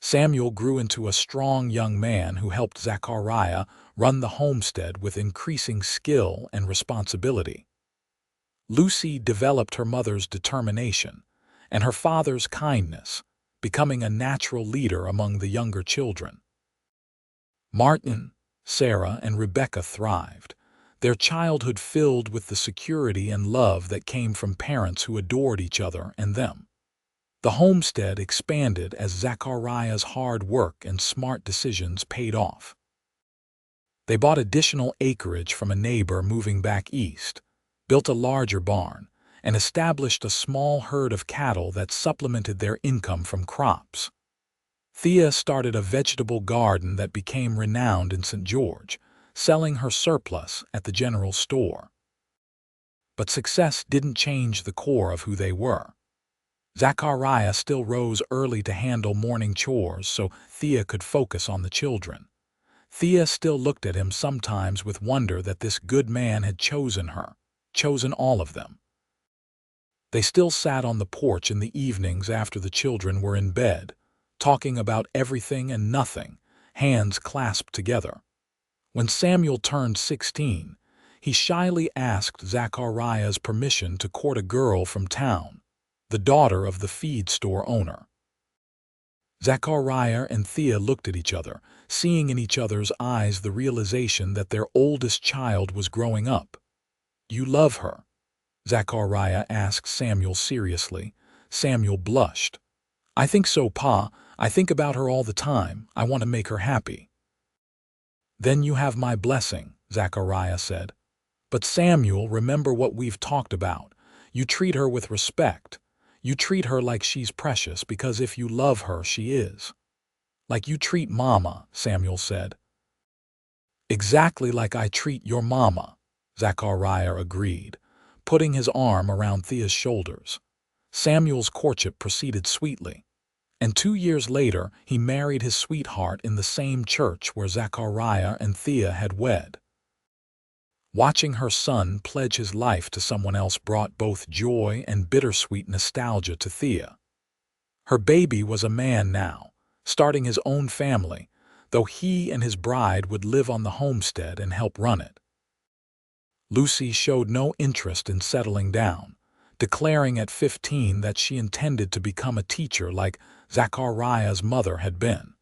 Samuel grew into a strong young man who helped Zachariah run the homestead with increasing skill and responsibility. Lucy developed her mother's determination and her father's kindness, becoming a natural leader among the younger children. Martin, Sarah, and Rebecca thrived, their childhood filled with the security and love that came from parents who adored each other and them. The homestead expanded as Zachariah's hard work and smart decisions paid off. They bought additional acreage from a neighbor moving back east, built a larger barn, and established a small herd of cattle that supplemented their income from crops. Thea started a vegetable garden that became renowned in St. George, selling her surplus at the general store. But success didn't change the core of who they were. Zachariah still rose early to handle morning chores so Thea could focus on the children. Thea still looked at him sometimes with wonder that this good man had chosen her, chosen all of them. They still sat on the porch in the evenings after the children were in bed, talking about everything and nothing, hands clasped together. When Samuel turned 16, he shyly asked Zachariah's permission to court a girl from town, the daughter of the feed store owner. Zachariah and Thea looked at each other, seeing in each other's eyes the realization that their oldest child was growing up. "You love her?" Zachariah asked Samuel seriously. Samuel blushed. "I think so, Pa. I think about her all the time. I want to make her happy." "Then you have my blessing," Zachariah said. "But Samuel, remember what we've talked about. You treat her with respect. You treat her like she's precious because if you love her, she is." "Like you treat Mama," Samuel said. "Exactly like I treat your Mama," Zachariah agreed, putting his arm around Thea's shoulders. Samuel's courtship proceeded sweetly, and 2 years later he married his sweetheart in the same church where Zachariah and Thea had wed. Watching her son pledge his life to someone else brought both joy and bittersweet nostalgia to Thea. Her baby was a man now, starting his own family, though he and his bride would live on the homestead and help run it. Lucy showed no interest in settling down, declaring at 15 that she intended to become a teacher like Zachariah's mother had been.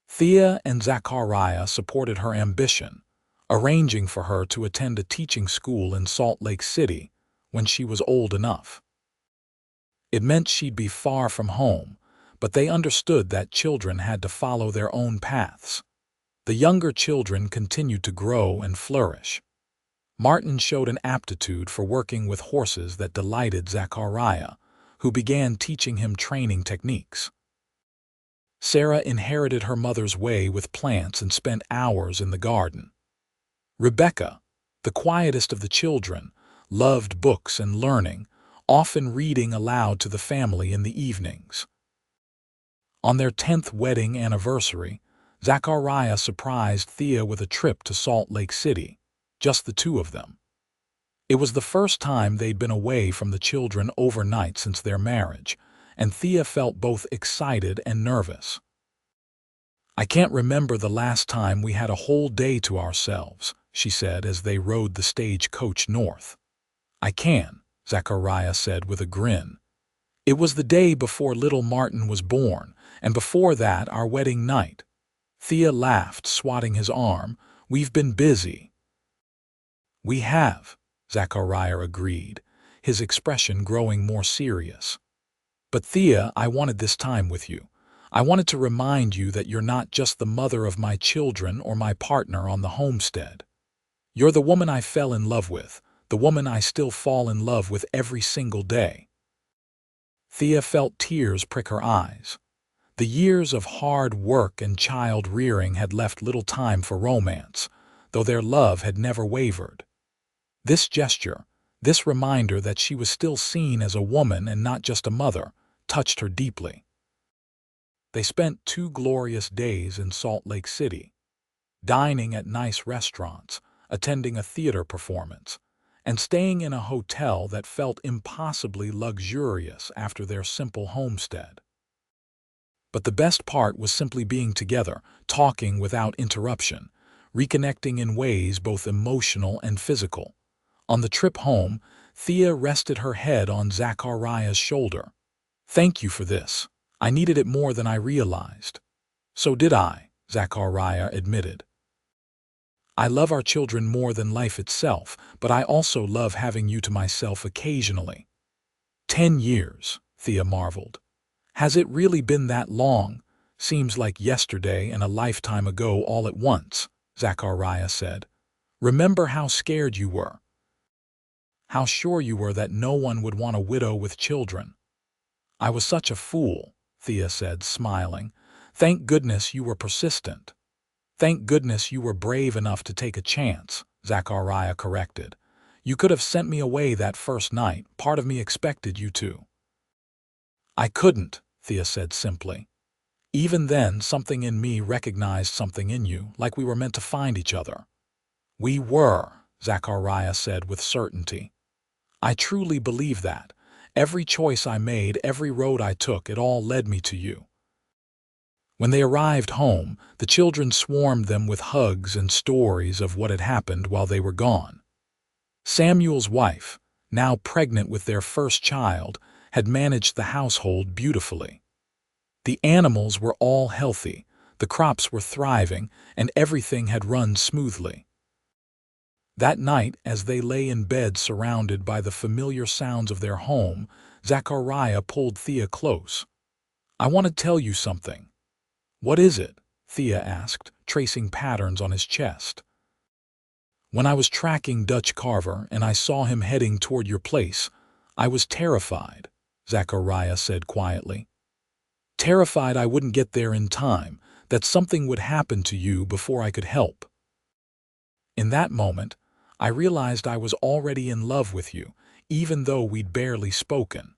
Thea and Zachariah supported her ambition, arranging for her to attend a teaching school in Salt Lake City when she was old enough. It meant she'd be far from home, but they understood that children had to follow their own paths. The younger children continued to grow and flourish. Martin showed an aptitude for working with horses that delighted Zachariah, who began teaching him training techniques. Sarah inherited her mother's way with plants and spent hours in the garden. Rebecca, the quietest of the children, loved books and learning, often reading aloud to the family in the evenings. On their 10th wedding anniversary, Zachariah surprised Thea with a trip to Salt Lake City, just the two of them. It was the first time they'd been away from the children overnight since their marriage, and Thea felt both excited and nervous. "I can't remember the last time we had a whole day to ourselves," she said as they rode the stagecoach north. "I can," Zachariah said with a grin. "It was the day before little Martin was born, and before that our wedding night." Thea laughed, swatting his arm. "We've been busy." "We have," Zachariah agreed, his expression growing more serious. "But Thea, I wanted this time with you. I wanted to remind you that you're not just the mother of my children or my partner on the homestead. You're the woman I fell in love with, the woman I still fall in love with every single day." Thea felt tears prick her eyes. The years of hard work and child-rearing had left little time for romance, though their love had never wavered. This gesture, this reminder that she was still seen as a woman and not just a mother, touched her deeply. They spent 2 glorious days in Salt Lake City, dining at nice restaurants, attending a theater performance, and staying in a hotel that felt impossibly luxurious after their simple homestead. But the best part was simply being together, talking without interruption, reconnecting in ways both emotional and physical. On the trip home, Thea rested her head on Zachariah's shoulder. "Thank you for this. I needed it more than I realized." "So did I," Zachariah admitted. "I love our children more than life itself, but I also love having you to myself occasionally." 10 years, Thea marveled. "Has it really been that long? Seems like yesterday and a lifetime ago all at once," Zachariah said. "Remember how scared you were? How sure you were that no one would want a widow with children?" "I was such a fool," Thea said, smiling. Thank goodness you were persistent. Thank goodness you were brave enough to take a chance, Zachariah corrected. You could have sent me away that first night. Part of me expected you to. I couldn't, Thea said simply. Even then, something in me recognized something in you, like we were meant to find each other. We were, Zachariah said with certainty. I truly believe that. Every choice I made, every road I took, it all led me to you. When they arrived home, the children swarmed them with hugs and stories of what had happened while they were gone. Samuel's wife, now pregnant with their first child, had managed the household beautifully. The animals were all healthy, the crops were thriving, and everything had run smoothly. That night, as they lay in bed surrounded by the familiar sounds of their home, Zachariah pulled Thea close. I want to tell you something. What is it? Thea asked, tracing patterns on his chest. When I was tracking Dutch Carver and I saw him heading toward your place, I was terrified, Zachariah said quietly. Terrified I wouldn't get there in time, that something would happen to you before I could help. In that moment, I realized I was already in love with you, even though we'd barely spoken.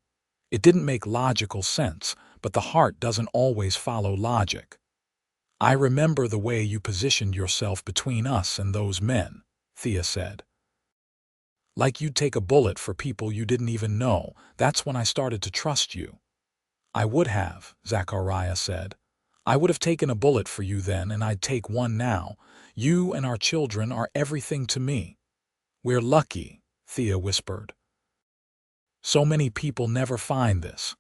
It didn't make logical sense, but the heart doesn't always follow logic. I remember the way you positioned yourself between us and those men, Thea said. Like you'd take a bullet for people you didn't even know. That's when I started to trust you. I would have, Zachariah said. I would have taken a bullet for you then, and I'd take one now. You and our children are everything to me. We're lucky, Thea whispered. So many people never find this.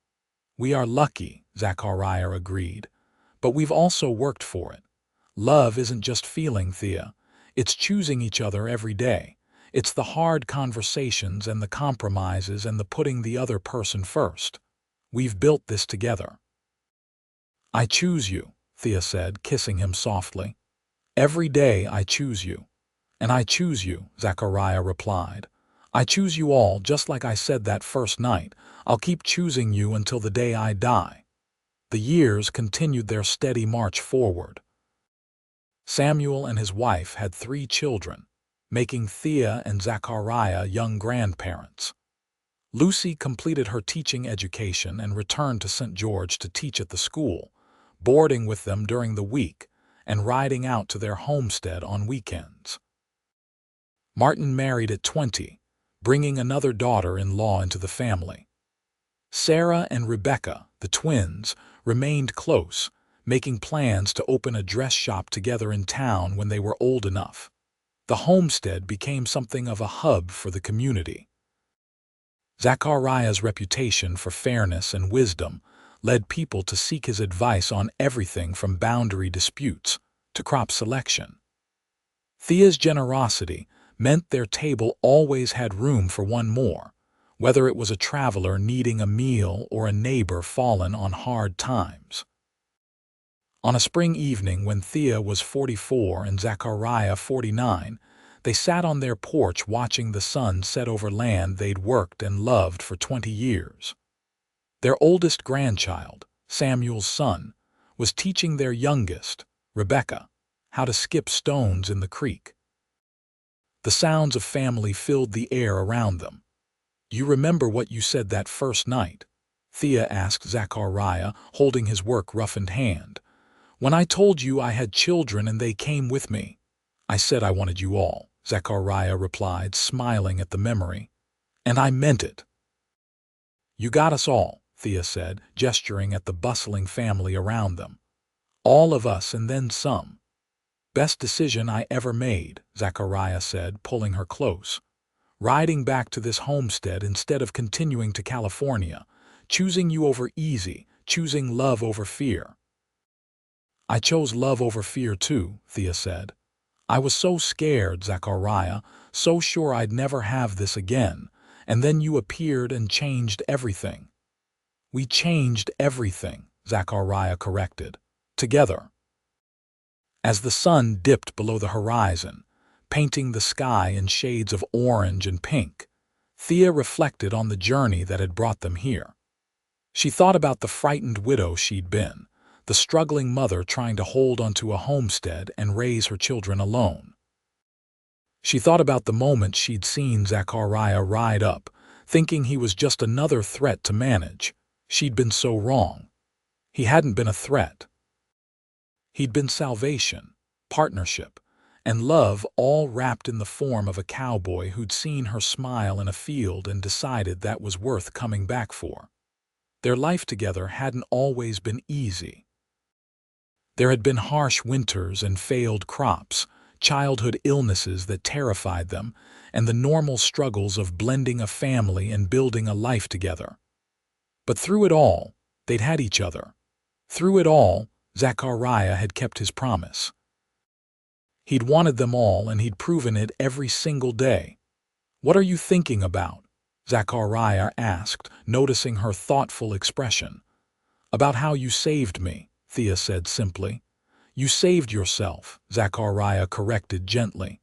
We are lucky, Zachariah agreed. But we've also worked for it. Love isn't just feeling, Thea. It's choosing each other every day. It's the hard conversations and the compromises and the putting the other person first. We've built this together. I choose you, Thea said, kissing him softly. Every day I choose you. And I choose you, Zachariah replied. I choose you all, just like I said that first night. I'll keep choosing you until the day I die. The years continued their steady march forward. Samuel and his wife had 3 children, making Thea and Zachariah young grandparents. Lucy completed her teaching education and returned to St. George to teach at the school, boarding with them during the week and riding out to their homestead on weekends. Martin married at 20, bringing another daughter-in-law into the family. Sarah and Rebecca, the twins, remained close, making plans to open a dress shop together in town when they were old enough. The homestead became something of a hub for the community. Zachariah's reputation for fairness and wisdom led people to seek his advice on everything from boundary disputes to crop selection. Thea's generosity meant their table always had room for one more, whether it was a traveler needing a meal or a neighbor fallen on hard times. On a spring evening when Thea was 44 and Zachariah 49, they sat on their porch watching the sun set over land they'd worked and loved for 20 years. Their oldest grandchild, Samuel's son, was teaching their youngest, Rebecca, how to skip stones in the creek. The sounds of family filled the air around them. You remember what you said that first night? Thea asked Zachariah, holding his work roughened hand. When I told you I had children and they came with me. I said I wanted you all, Zachariah replied, smiling at the memory. And I meant it. You got us all, Thea said, gesturing at the bustling family around them. All of us and then some. Best decision I ever made, Zachariah said, pulling her close. Riding back to this homestead instead of continuing to California, choosing you over easy, choosing love over fear. I chose love over fear too, Thea said. I was so scared, Zachariah, so sure I'd never have this again, and then you appeared and changed everything. We changed everything, Zachariah corrected. Together. As the sun dipped below the horizon, painting the sky in shades of orange and pink, Thea reflected on the journey that had brought them here. She thought about the frightened widow she'd been, the struggling mother trying to hold onto a homestead and raise her children alone. She thought about the moment she'd seen Zachariah ride up, thinking he was just another threat to manage. She'd been so wrong. He hadn't been a threat. He'd been salvation, partnership, and love, all wrapped in the form of a cowboy who'd seen her smile in a field and decided that was worth coming back for. Their life together hadn't always been easy. There had been harsh winters and failed crops, childhood illnesses that terrified them, and the normal struggles of blending a family and building a life together. But through it all, they'd had each other. Through it all, Zachariah had kept his promise. He'd wanted them all, and he'd proven it every single day. "What are you thinking about?" Zachariah asked, noticing her thoughtful expression. "About how you saved me," Thea said simply. "You saved yourself," Zachariah corrected gently.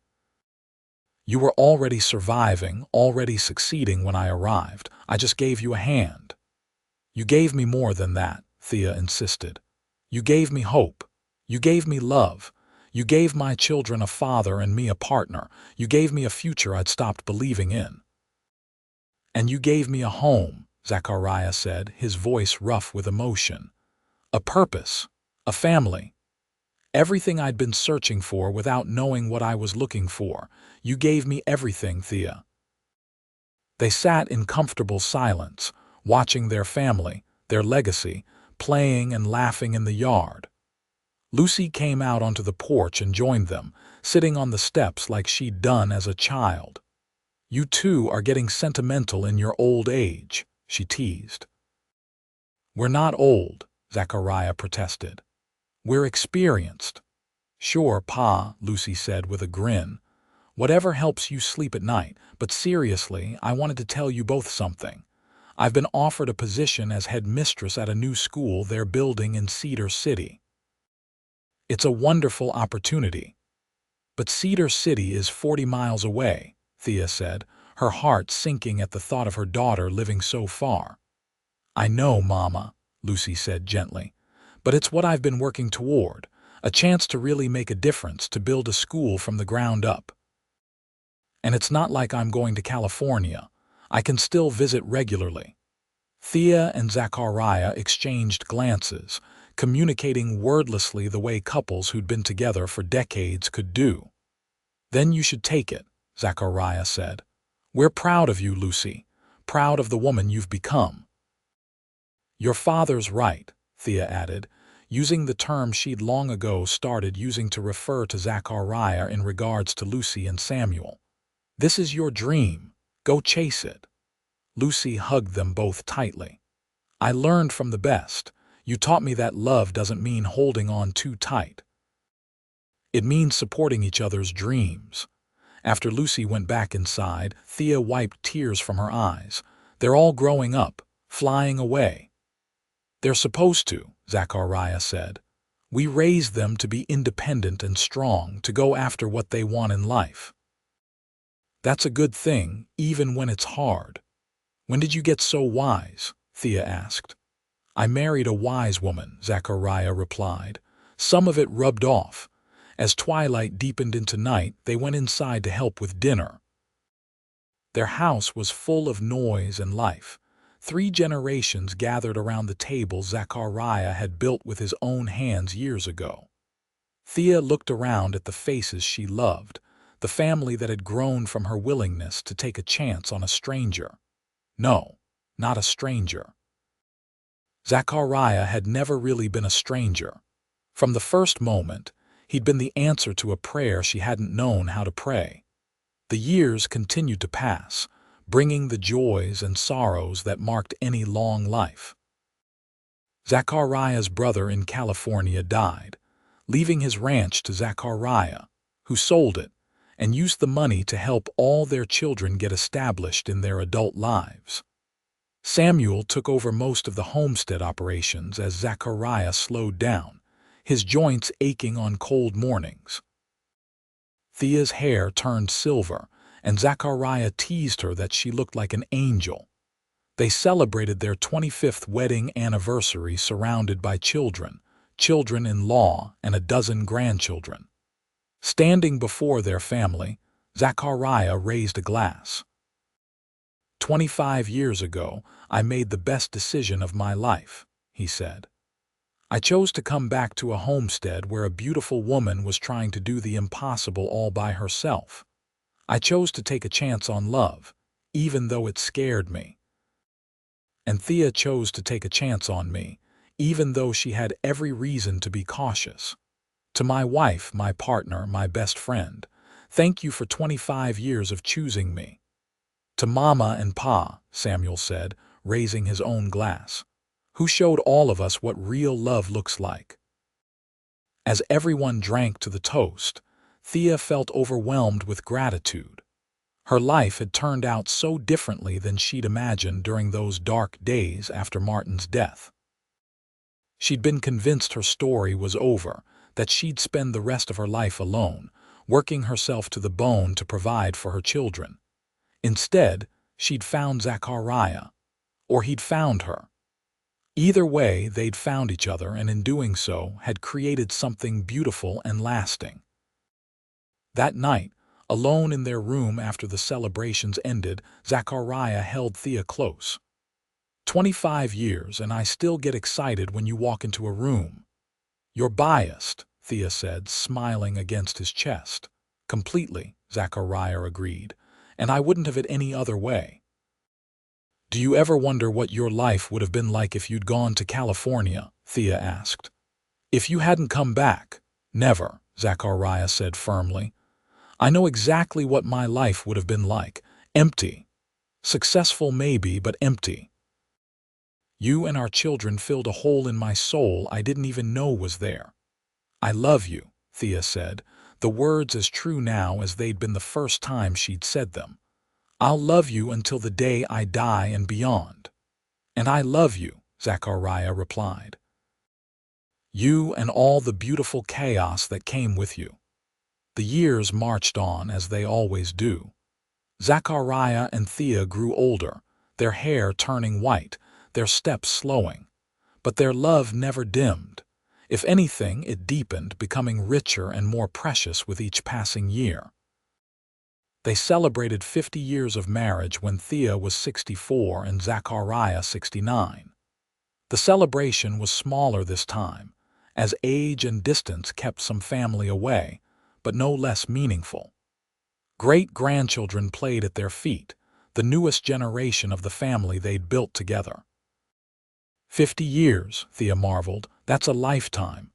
"You were already surviving, already succeeding when I arrived. I just gave you a hand." "You gave me more than that," Thea insisted. "You gave me hope. You gave me love. You gave my children a father and me a partner. You gave me a future I'd stopped believing in." "And you gave me a home," Zachariah said, his voice rough with emotion. "A purpose, a family. Everything I'd been searching for without knowing what I was looking for. You gave me everything, Thea." They sat in comfortable silence, watching their family, their legacy, playing and laughing in the yard. Lucy came out onto the porch and joined them, sitting on the steps like she'd done as a child. "You two are getting sentimental in your old age," she teased. "We're not old," Zachariah protested. "We're experienced." "Sure, Pa," Lucy said with a grin. "Whatever helps you sleep at night, but seriously, I wanted to tell you both something. I've been offered a position as head mistress at a new school they're building in Cedar City. It's a wonderful opportunity. But Cedar City is 40 miles away," Thea said, her heart sinking at the thought of her daughter living so far. "I know, Mama," Lucy said gently, "but it's what I've been working toward, a chance to really make a difference, to build a school from the ground up. And it's not like I'm going to California. I can still visit regularly." Thea and Zachariah exchanged glances, communicating wordlessly the way couples who'd been together for decades could do. "Then you should take it," Zachariah said. "We're proud of you, Lucy, proud of the woman you've become." "Your father's right," Thea added, using the term she'd long ago started using to refer to Zachariah in regards to Lucy and Samuel. "This is your dream. Go chase it." Lucy hugged them both tightly. "I learned from the best. You taught me that love doesn't mean holding on too tight. It means supporting each other's dreams." After Lucy went back inside, Thea wiped tears from her eyes. "They're all growing up, flying away." "They're supposed to," Zachariah said. "We raised them to be independent and strong, to go after what they want in life. That's a good thing, even when it's hard." "When did you get so wise?" Thea asked. "I married a wise woman," Zachariah replied. "Some of it rubbed off. As twilight deepened into night, they went inside to help with dinner." Their house was full of noise and life. 3 generations gathered around the table Zachariah had built with his own hands years ago. Thea looked around at the faces she loved, the family that had grown from her willingness to take a chance on a stranger. No, not a stranger. Zachariah had never really been a stranger. From the first moment, he'd been the answer to a prayer she hadn't known how to pray. The years continued to pass, bringing the joys and sorrows that marked any long life. Zachariah's brother in California died, leaving his ranch to Zachariah, who sold it and used the money to help all their children get established in their adult lives. Samuel took over most of the homestead operations as Zachariah slowed down, his joints aching on cold mornings. Thea's hair turned silver, and Zachariah teased her that she looked like an angel. They celebrated their 25th wedding anniversary surrounded by children, children-in-law, and a dozen grandchildren. Standing before their family, Zachariah raised a glass. 25 years ago, I made the best decision of my life, he said. I chose to come back to a homestead where a beautiful woman was trying to do the impossible all by herself. I chose to take a chance on love, even though it scared me. And Thea chose to take a chance on me, even though she had every reason to be cautious. To my wife, my partner, my best friend, thank you for 25 years of choosing me. To Mama and Pa, Samuel said, raising his own glass, who showed all of us what real love looks like. As everyone drank to the toast, Thea felt overwhelmed with gratitude. Her life had turned out so differently than she'd imagined during those dark days after Martin's death. She'd been convinced her story was over, that she'd spend the rest of her life alone, working herself to the bone to provide for her children. Instead, she'd found Zachariah, or he'd found her. Either way, they'd found each other, and in doing so, had created something beautiful and lasting. That night, alone in their room after the celebrations ended, Zachariah held Thea close. 25 years, and I still get excited when you walk into a room. You're biased, Thea said, smiling against his chest. Completely, Zachariah agreed, and I wouldn't have it any other way. Do you ever wonder what your life would have been like if you'd gone to California? Thea asked. If you hadn't come back? Never, Zachariah said firmly. I know exactly what my life would have been like. Empty. Successful maybe, but empty. You and our children filled a hole in my soul I didn't even know was there. I love you, Thea said, the words as true now as they'd been the first time she'd said them. I'll love you until the day I die and beyond. And I love you, Zachariah replied. You and all the beautiful chaos that came with you. The years marched on as they always do. Zachariah and Thea grew older, their hair turning white, their steps slowing. But their love never dimmed. If anything, it deepened, becoming richer and more precious with each passing year. They celebrated 50 years of marriage when Thea was 64 and Zachariah 69. The celebration was smaller this time, as age and distance kept some family away, but no less meaningful. Great-grandchildren played at their feet, the newest generation of the family they'd built together. 50 years, Thea marveled. That's a lifetime.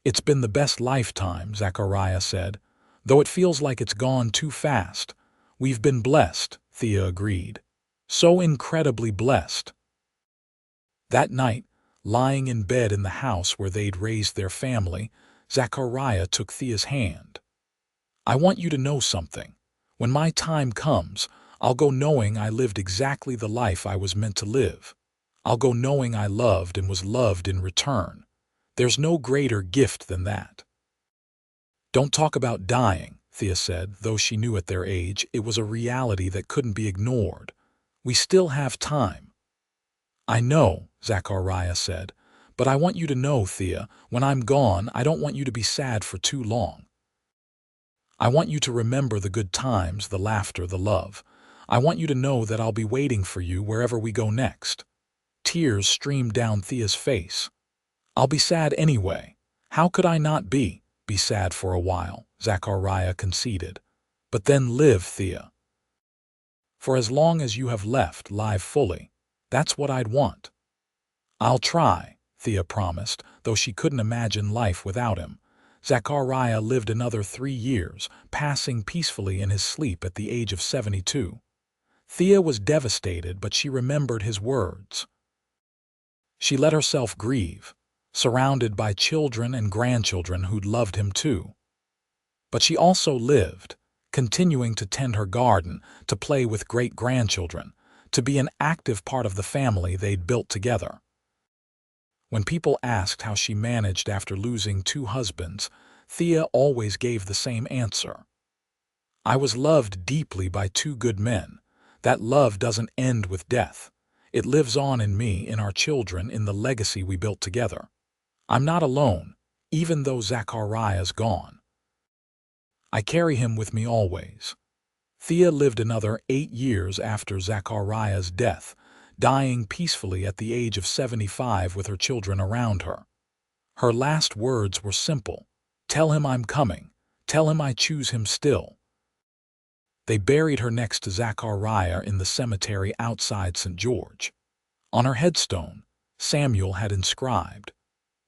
It's been the best lifetime, Zachariah said, though it feels like it's gone too fast. We've been blessed, Thea agreed. So incredibly blessed. That night, lying in bed in the house where they'd raised their family, Zachariah took Thea's hand. I want you to know something. When my time comes, I'll go knowing I lived exactly the life I was meant to live. I'll go knowing I loved and was loved in return. There's no greater gift than that. Don't talk about dying, Thea said, though she knew at their age it was a reality that couldn't be ignored. We still have time. I know, Zachariah said, but I want you to know, Thea, when I'm gone, I don't want you to be sad for too long. I want you to remember the good times, the laughter, the love. I want you to know that I'll be waiting for you wherever we go next. Tears streamed down Thea's face. I'll be sad anyway. How could I not be sad for a while, Zachariah conceded. But then live, Thea. For as long as you have left, live fully. That's what I'd want. I'll try, Thea promised, though she couldn't imagine life without him. Zachariah lived another 3 years, passing peacefully in his sleep at the age of 72. Thea was devastated, but she remembered his words. She let herself grieve, surrounded by children and grandchildren who'd loved him too. But she also lived, continuing to tend her garden, to play with great-grandchildren, to be an active part of the family they'd built together. When people asked how she managed after losing 2 husbands, Thea always gave the same answer. I was loved deeply by 2 good men. That love doesn't end with death. It lives on in me, in our children, in the legacy we built together. I'm not alone, even though Zachariah's gone. I carry him with me always. Thea lived another 8 years after Zachariah's death, dying peacefully at the age of 75 with her children around her. Her last words were simple: "Tell him I'm coming. Tell him I choose him still." They buried her next to Zachariah in the cemetery outside St. George. On her headstone, Samuel had inscribed,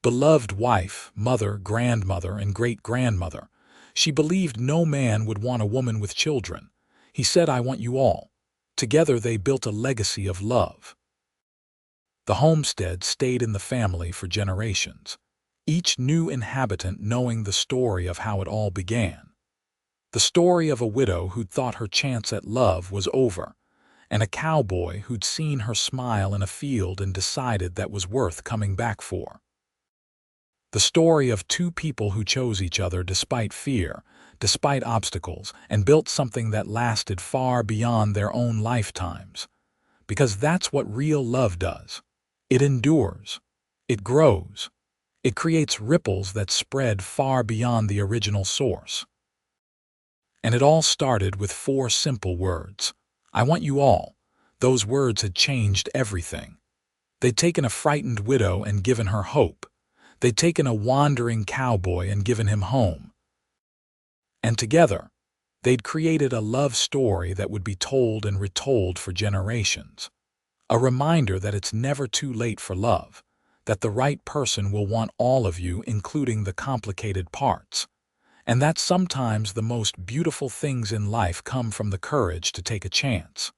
"Beloved wife, mother, grandmother, and great-grandmother. She believed no man would want a woman with children. He said, I want you all." Together they built a legacy of love. The homestead stayed in the family for generations, each new inhabitant knowing the story of how it all began. The story of a widow who'd thought her chance at love was over, and a cowboy who'd seen her smile in a field and decided that was worth coming back for. The story of two people who chose each other despite fear, despite obstacles, and built something that lasted far beyond their own lifetimes. Because that's what real love does. It endures. It grows. It creates ripples that spread far beyond the original source. And it all started with 4 simple words. I want you all. Those words had changed everything. They'd taken a frightened widow and given her hope. They'd taken a wandering cowboy and given him home. And together, they'd created a love story that would be told and retold for generations. A reminder that it's never too late for love, that the right person will want all of you, including the complicated parts, and that sometimes the most beautiful things in life come from the courage to take a chance.